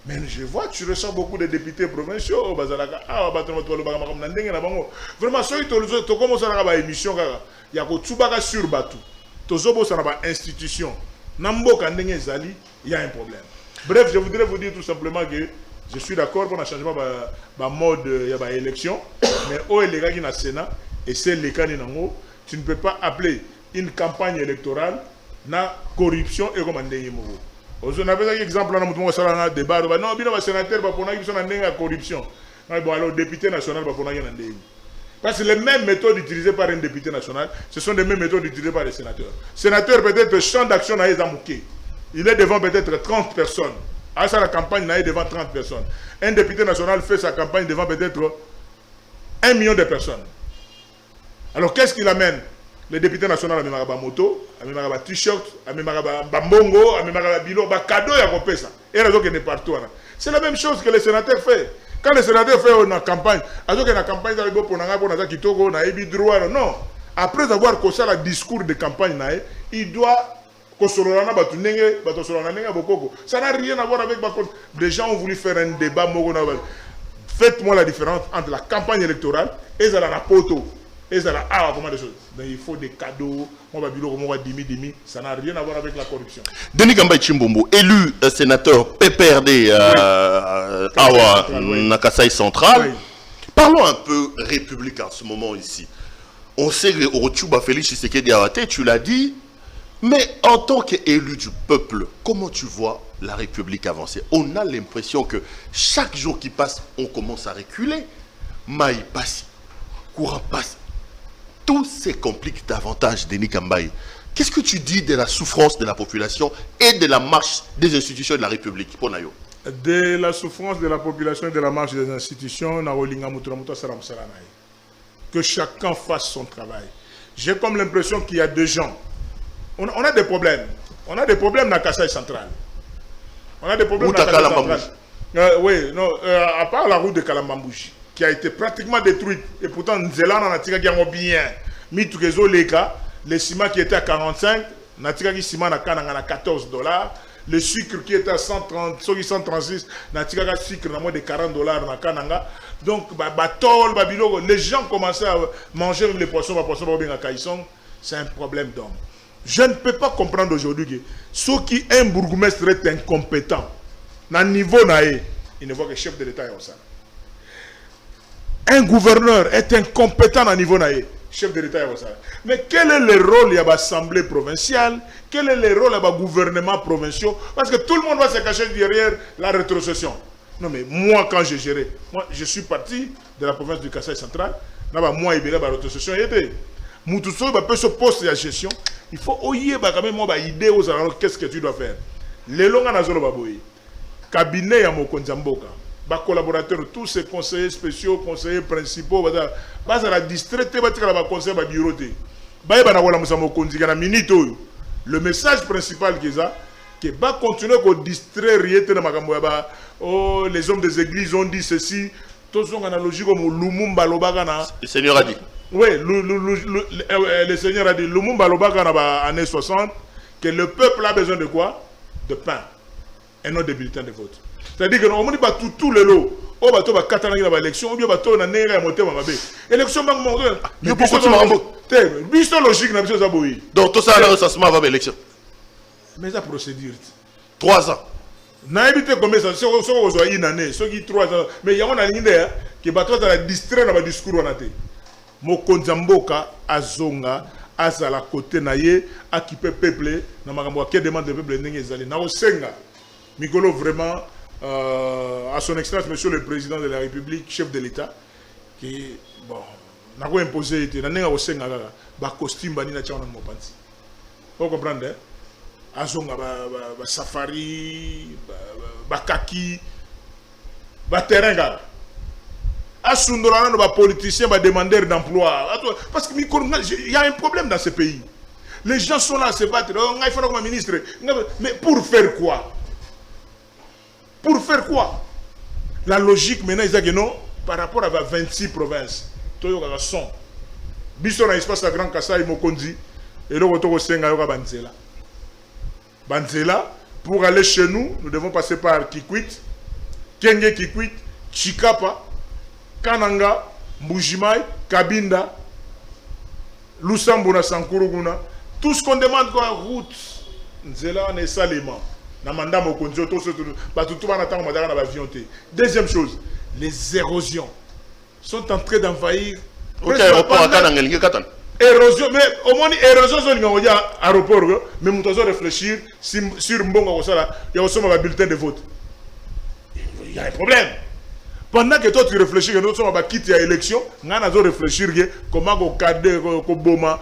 Mais je vois, tu ressens beaucoup de députés provinciaux au Bazalaka. Ah, vraiment, ceux qui commencent à avoir une émission, il y a que sur Batou. Tozobo, ça n'a pas institution. Nambo Kandenge Zali, il y a un problème. Bref, je voudrais vous dire tout simplement que je suis d'accord pour un changement de mode, il y a une élection. Mais où est les gars qui sont au Sénat et c'est les cas qui tu ne peux pas appeler une campagne électorale na corruption et comme un on a un exemple là, nous avons un débat. Non, bien, sénateur, on a une corruption. Bon, alors, député national, on a une. Parce que les mêmes méthodes utilisées par un député national, ce sont les mêmes méthodes utilisées par les sénateurs. Sénateur, peut-être, champ d'action n'a Zamouké. Il est devant peut-être 30 personnes. À ça, la campagne n'a devant 30 personnes. Un député national fait sa campagne devant peut-être 1 million de personnes. Alors, qu'est-ce qu'il amène? Le député national a mis ma moto, a mis ma t-shirt, a mis ma bongo, a mis ma bilo, ma cadeau et a ça. Et raison qu'il est partout. C'est la même chose que les sénateurs font. Quand les sénateurs font une campagne, alors qu'il y a une campagne pour non. Après avoir causé le discours de campagne, il doit ça n'a rien à voir avec des gens ont voulu faire un débat. Faites-moi la différence entre la campagne électorale et la poto. Et ça a comment des choses. Donc il faut des cadeaux, on va dire comment on va dimi, ça n'a rien à voir avec la corruption. Denis Gambay Chimbombo, élu sénateur PPRD Awa Nakasai Central. Oui. Parlons un peu République en ce moment ici. On sait que Orochuba Félix Tshisekedi Awate, tu l'as dit, mais en tant qu'élu du peuple, comment tu vois la République avancer? On a l'impression que chaque jour qui passe, on commence à reculer. Maï passe, courant passe. Tout se complique davantage, Denis Gambay. Qu'est-ce que tu dis de la souffrance de la population et de la marche des institutions de la République? De la souffrance de la population et de la marche des institutions, que chacun fasse son travail. J'ai comme l'impression qu'il y a des gens. On a des problèmes. On a des problèmes dans Kasai Central. On a des problèmes dans Kasai Central. Oui, non, à part la route de Kalambambouji, qui a été pratiquement détruite. Et pourtant, Nzela n'a tiré bien. Mitoukezo Leka, le ciment qui était à 45, n'a tiré ciment à 14 $. Le sucre qui était à 130, 136, n'a tiré sucre à moins de 40 $. Donc, les gens commençaient à manger les poissons, c'est un problème d'homme. Je ne peux pas comprendre aujourd'hui que ceux qui un bourgmestre est incompétent, dans le niveau naïe, il ne voit que le chef de l'État est au sein. Un gouverneur est incompétent à niveau naïe, chef de l'État est au sein. Mais quel est le rôle de l'Assemblée provinciale? Quel est le rôle du gouvernement provincial? Parce que tout le monde va se cacher derrière la rétrocession. Non mais moi quand j'ai géré, moi je suis parti de la province du Kasai Central, moi il y a la rétrocession. Moutousso va peut se poster à gestion. Il faut oyer quand même moi idée aux gens qu'est-ce que tu dois faire. Les longs anazolo baboui. Cabinet ya Mokonzamboka. Bas collaborateurs, tous ces conseillers spéciaux, conseillers principaux, bas à la distraite, bas à la conseil bas bureau. Bas na wala musamo konzika na minute. Le message principal qu'ils a, que bas continuer à distraire riete na makambo ya ba. Oh, les hommes des églises ont dit ceci. Tous ont analogie comme Lumumba Lobagana. Le Seigneur a dit. Oui, le Seigneur a dit, Lumumba Lobaka dans les années 60, que le peuple a besoin de quoi? De pain, et non de bulletins de vote. C'est-à-dire que on ne dit pas tout le lot. On va tout quatre ans dans l'élection, ou bien on va tout monter ma bé. Élection banque mondiale. Mais biso logique na biso zaboui. Donc tout ça le recensement va l'élection. Mais ça procédure. 3 ans. Na évité combien ça soit une année, ceux qui 3 ans. Mais il y a une année qui va toi la distraire dans le discours on a été. Mokonzamboka azonga azala côté naie a qui peut peupler na makambo qui demande de peuple ndenge ezali. Na osenga Mikolo vraiment à son excellence monsieur le président de la République, chef de l'État qui bon na ko imposer été na nenga osenga kaka ba costume bani na tchana mopanzi. Vous comprenez? Azonga ba safari ba kaki ba terrain gars asundolana no ba politicien ba demandeur d'emploi parce que il y a un problème dans ce pays. Les gens sont là à se battre. Il faut comme ministre. Mais pour faire quoi? Pour faire quoi? La logique maintenant ils disent que non par rapport à 26 provinces. Toyo ka son. Biso na espace à Grand Kassai Mokondi et le retour senga yo ka banzela. Banzela, pour aller chez nous, nous devons passer par Kikwit, Kenge Kikwit, Chikapa, Kananga, Mbujimai, Kabinda, Lusambuna, Sankuruguna. Tout ce qu'on demande quoi, route. Nzela, on est salement. Namanda Mokonjo, tout ce tout avion. Deuxième chose, les érosions sont en train d'envahir. Ok, aéroport à Kananga, érosion, mais au moins érosion il y a aéroport mais nous devons réfléchir sur Mbongo il y a aussi un bulletin de vote. Il y a un problème. Pendant que toi tu réfléchis que nous sommes à quitter l'élection, nous devons réfléchir comment on cadre boma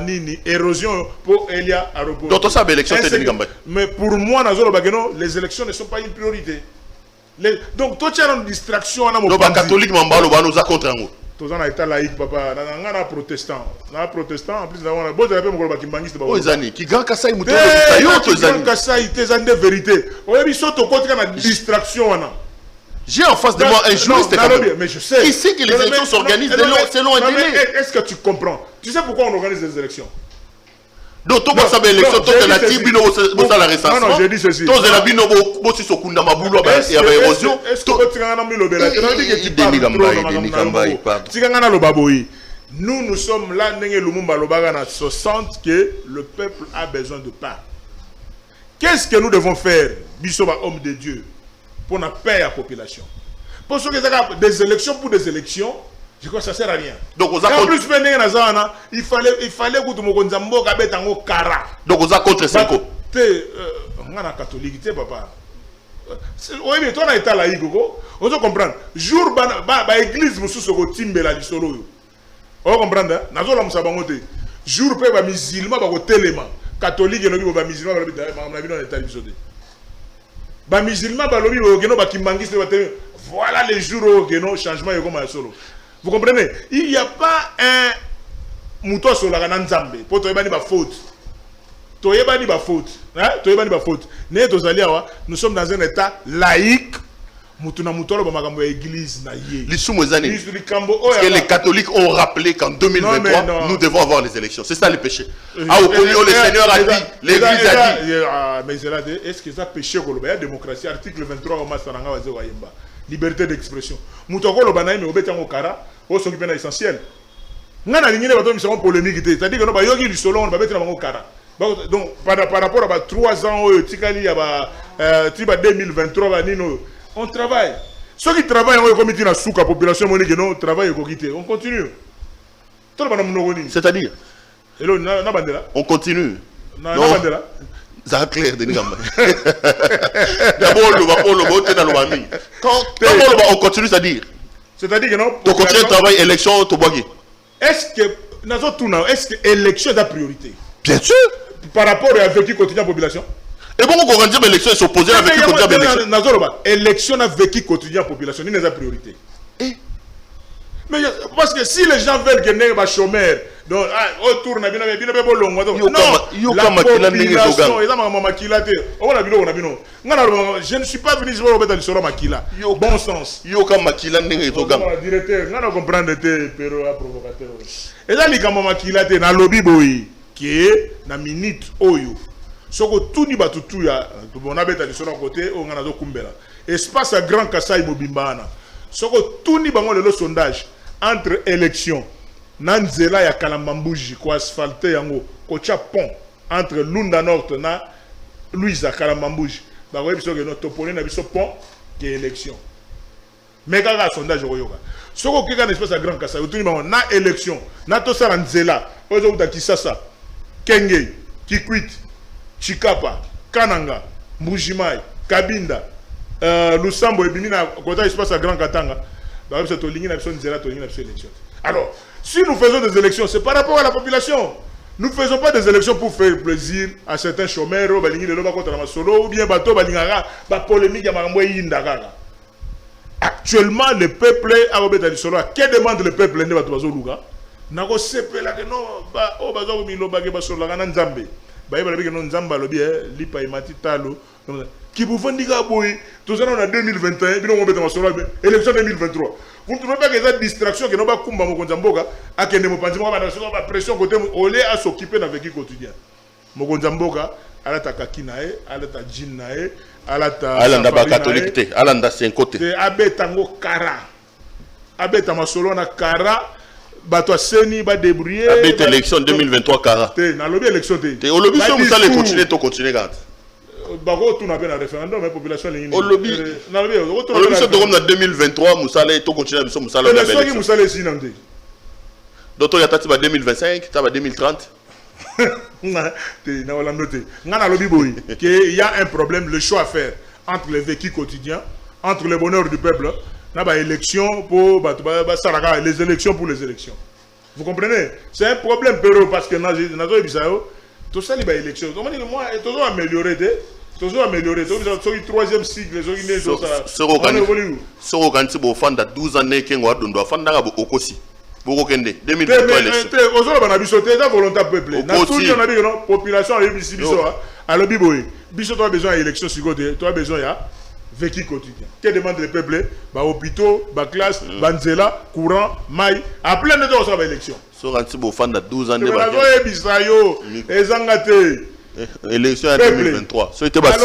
nini érosion pour Elia aéroport. Donc ça l'élection mais pour moi les élections ne sont pas une priorité. Donc toi tu as une distraction à mon catholique nous a contre nous. Tous en état laïque papa na protestant en plus on a beau de mon qui bangiste oh zani qui grand Kassai muto yo zani Kassai tes en de vérité on est sur ton côté na distraction là j'ai en face de moi un juriste mais je sais qui sait que les élections s'organisent selon un délai. Est-ce que tu comprends? Tu sais pourquoi on organise des élections? Donc, tout le monde sait l'élection, tout le monde la récence. Non, j'ai dit ceci. Tout le monde sait Sokunda Maboulou et la érosion. Est-ce que tu as nous sommes là, nous 60 que le peuple a besoin de pain. Qu'est-ce que nous devons faire, Bissoba, homme de Dieu, pour la paix à la population? Pour ceux qui ont des élections pour des élections, je crois que ça ne sert à rien. Donc, en plus, il fallait que tu me kara. Donc, vous avez contre ça. On a catholique, papa. Oui, mais toi, on a été laïque. On doit comprendre. Jour, l'église, nous sommes timbe la lisolo. On comprend, hein? Nous sommes sabangote. Jour, les musulmans, les télémans. Catholique, les musulmans, les musulmans, voilà les jours où le changement est comme solo. Vous comprenez? Il n'y a pas un mouton sur la Nzambe pour te faire faute. Nous sommes dans un état laïque. Parce que les catholiques ont rappelé qu'en 2023, nous devons avoir les élections. C'est ça le péché. Le Seigneur a dit, l'Église a dit. Mais est-ce que ça péché? Il y a démocratie, article 23, liberté d'expression. Moutoko banaï mais obéta ngokara, o s'occuper de l'essentiel. Ngana lingine bato misamo polémique, c'est-à-dire que no ba yogi du solo on ba bettre ngokara. Donc par rapport à 3 ans tikali ya ba tiba 2023 ba nino, on travaille. Ceux qui travaillent en comité na souka population monique non travail ko quitter. On continue. Tout le monde c'est-à-dire hello na bandela. On continue. Na bandela. Ça clair de Nigamba. D'abord, quand on continue, c'est-à-dire que non. On continue le travail, élection, tout bois. Est-ce que l'élection est la priorité? Bien sûr. Par rapport à vécu quotidien de la population. Et bon, on dit que l'élection est s'opposer à vécu quotidien de la population. L'élection a vécu quotidien de la population, c'est la priorité. Mais parce que si les gens veulent gagner un chômeur, donc autour de la population, je ne suis pas venu sur le Makila. Bon sens. Yo comme Makila n'est pas directeur, on comprendre tes provocateur. Et là, les gamins Makila te na lobby boy qui est na minute oyo. Soko tout ni batutu ya, on a bêta sur un côté, on a do kumbela. Espace à Grand Kassai Mobimbana. Soko tout ni bango le sondage. Entre élections, Nanzela ya Kalambambuji, ko asphalté yango, ko tia pont entre Lunda Nord na Louisa Kalamambouji ba ko biso que no topone na biso pont que élection mais quand le sondage oyoka soko kika na espace à Grand Kasai utuni ba na élection na to sala nzela ozo uta Kisasa Kenge Kikwit Chikapa Kananga Mbujimai Kabinda Lusambo ebimi na kota espace à Grand Katanga ba biso to lingi na biso nzela to lingi na biso élection. Alors si nous faisons des élections c'est par rapport à la population. Nous ne faisons pas des élections pour faire plaisir à certains chômeurs ou bien bateau polémique. Actuellement, le peuple a que demande le peuple qui vous font dire tout ça on a 2021 élection 2023. Vous ne trouvez pas que cette distraction que nous avons kumba mokonzamboka a que nous pensons la pression côté olé à s'occuper dans le vécu quotidien. Mokonzamboka ala ta kakinae, ala ta jinnae, ala ta alanda ba catholique te, alanda c'est un côté. Te abetango kara. Abeta masolo na kara bato seni ba débrouiller. Abeta élection 2023 kara. Te na lobby élection te. Te au lobby so vous allez continuer garde. Bako tout n'a pas un référendum mais population ligne. Au lobby so comme dans 2023 Moussala to continuer biso Moussala. Élection qui Moussala ici nandé. D'autres ya tati ba 2025, ta ba 2030. Il y a un problème, le choix à faire entre les vécus quotidiens, entre le bonheur du peuple, élection pour les élections pour les élections. Vous comprenez? C'est un problème parce que tout ça, il y a élection. Moi, toujours améliorer, toujours améliorer. Troisième cycle, ce organise pour faire 12 années qu'il y a Boko Kende 2023 élection. Aujourd'hui on a bisoté ça volontaire peuple. Na tout on a dit non population a biso alors biboy. Biso toi besoin d'élection sur côté, toi besoin ya vécu quotidien. Que demande le peuple? Ba hôpitaux, ba classe, banzela, courant, maille, à plein de temps ça va élection. So ranti bo fanda 12 ans de ba. Na bisayo ezangate. Élection en 2023. So était bas.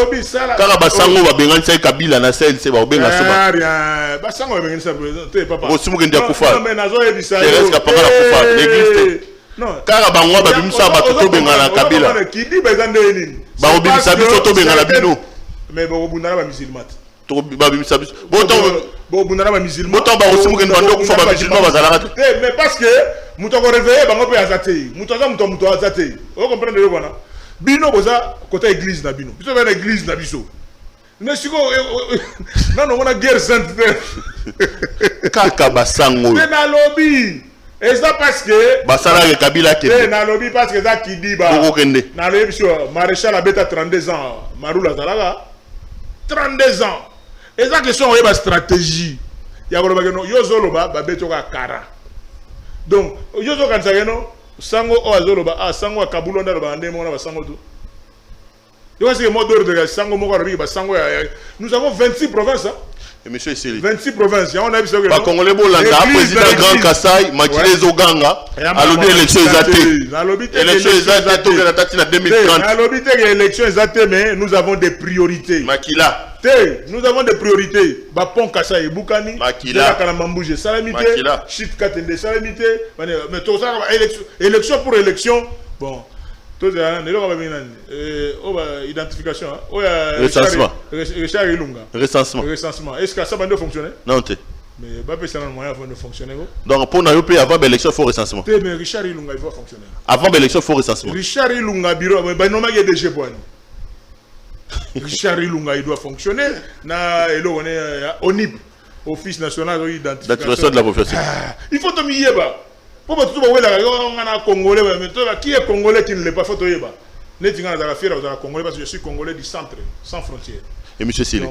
Kara basango ba benganisa Kabila na CLC ba obenga soba. Rien. Basango ba benganisa te papa. Osi mukendi akufa. Non mais nazo ebisa yo. Teresa papa la kufa l'église. Non. Kara bangwa ba bimisa ba to benga na Kabila. Qui dit bezande nini? Ba obimisa biso to benga na bino. Mais ba obundana ba musulman. To ba bimisa biso. Boto ba obundana ba musulman. Boto ba osi mukendi bando kufa ba musulman bazala. Mais parce que muto ko réveiller bango pe azate. Muto za muto azate. Vous comprenez le voilà? Bino boza côté église na bino. Biso ba église na biso. Mais siko non on a guerre sainte. Kaka basango. C'est na lobby. Et ça parce que basala ke Kabila ke. C'est na lobby parce que ça qui dit ba. Na lobby biso maréchal abeta 32 ans. Marula Zalaga 32 ans. Et ça question on ba stratégie. Ya ko ba no yo zoloba ba beto ka kara. Donc yo zo kan sa no sango o azoloba sango akabulo ndalo ba ndemo na ba sango tout. Yo c'est mot d'ordre de sango moko riba ba sango nous avons 26 provinces hein. Et monsieur Sili 26 provinces, on a vu ça que ba congolais bolanda président Grand Kasai Makile Zoganga a lobby élection exatée. Élection exatée to que la tati na 2030. A lobby te élection exatée mais nous avons des priorités. Makila nous avons des priorités. Bapon Kasai Bukani, Makila Kalamambouje Salamité, Chit Katende Salamité, mais tout ça élection pour élection. Bon, tout ça identification, recensement. Recensement. Est-ce que ça va fonctionner? Non, t'es. Mais pas personne moyen de fonctionner. Donc pour nous payer avant l'élection il faut recensement. Mais Richard Ilunga il va fonctionner. Avant l'élection il faut recensement. Richard Ilunga bureau mais non mais il y a des jeboani. Richard Ilunga il doit fonctionner na elo on est ONIP Office national d'identification de la population. Il faut te mieba. Pour tout on a congolais mais qui est congolais qui ne l'est pas faut te yeba. Netinga na fier aux congolais parce que je suis congolais du centre sans frontières. Et monsieur Sili.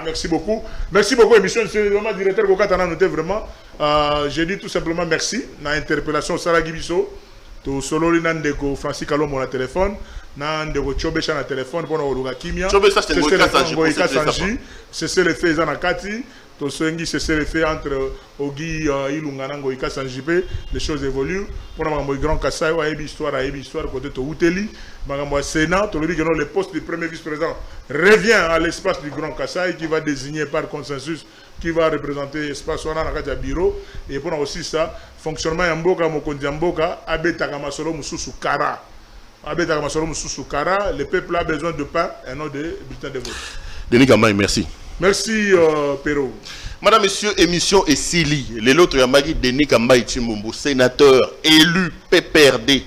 Merci beaucoup. Merci beaucoup émission c'est vraiment directeur Kokatana noté vraiment je dis tout simplement merci na interpellation Sara Gibiso to solo linandeko Francis Kalombo na téléphone na ndeko Chobecha na téléphone pour na kimia c'est le fait na kati to soengi c'est le fait entre Ogi Ilunga na Ngoika Sanjipe les choses évoluent pour na mambo grand Kasai wa histoire côté to Uteli mambo Sénat to lobi que le poste du premier vice-président revient à l'espace du grand Kasai qui va désigner par consensus qui va représenter l'espace wana na kati ya bureau et pour aussi ça fonctionnement ya mboka mokonzi ya mboka abetaka masolo mususu kara Le peuple a besoin de pain et non de bulletin de vote. Denis Gamay, merci. Merci, Perrault. Madame, Monsieur, émission et Sili. L'autre Yamagi Denis Gamay Chimbumbu, sénateur élu PPRD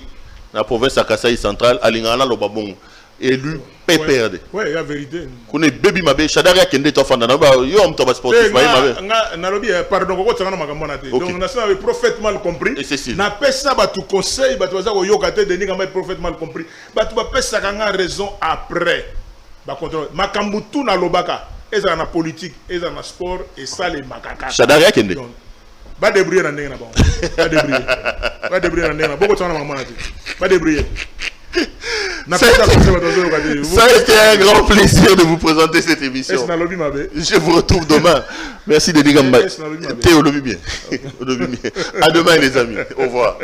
dans la province de Kasaï centrale, à Lingana Lobabong. Élu PPRD. Oui, il y a vérité. Qu'on est baby mabe, Chadaria Kende Tofanda, yo on t'a sportif, pardon, donc on a parfaitement compris. Et c'est si. Na pesa ba tu conseil, ba tu vas yo kate Denis Gamay parfaitement compris. Ba tu ba pesa kanga raison après. Ba contrôle. Makambutu na lobaka, eza na politique, eza na sport et ça les makaka. Chadaria Kende. Ba débrouiller na ndenge na bon. Ba débrouiller. Ba débrouiller na ndenge na boko tsana makamana te. Ba débrouiller. Ça a été un grand plaisir de vous présenter cette émission. Je vous retrouve demain. Merci Denis Gamay. Théo, bien. À demain les amis. Au revoir.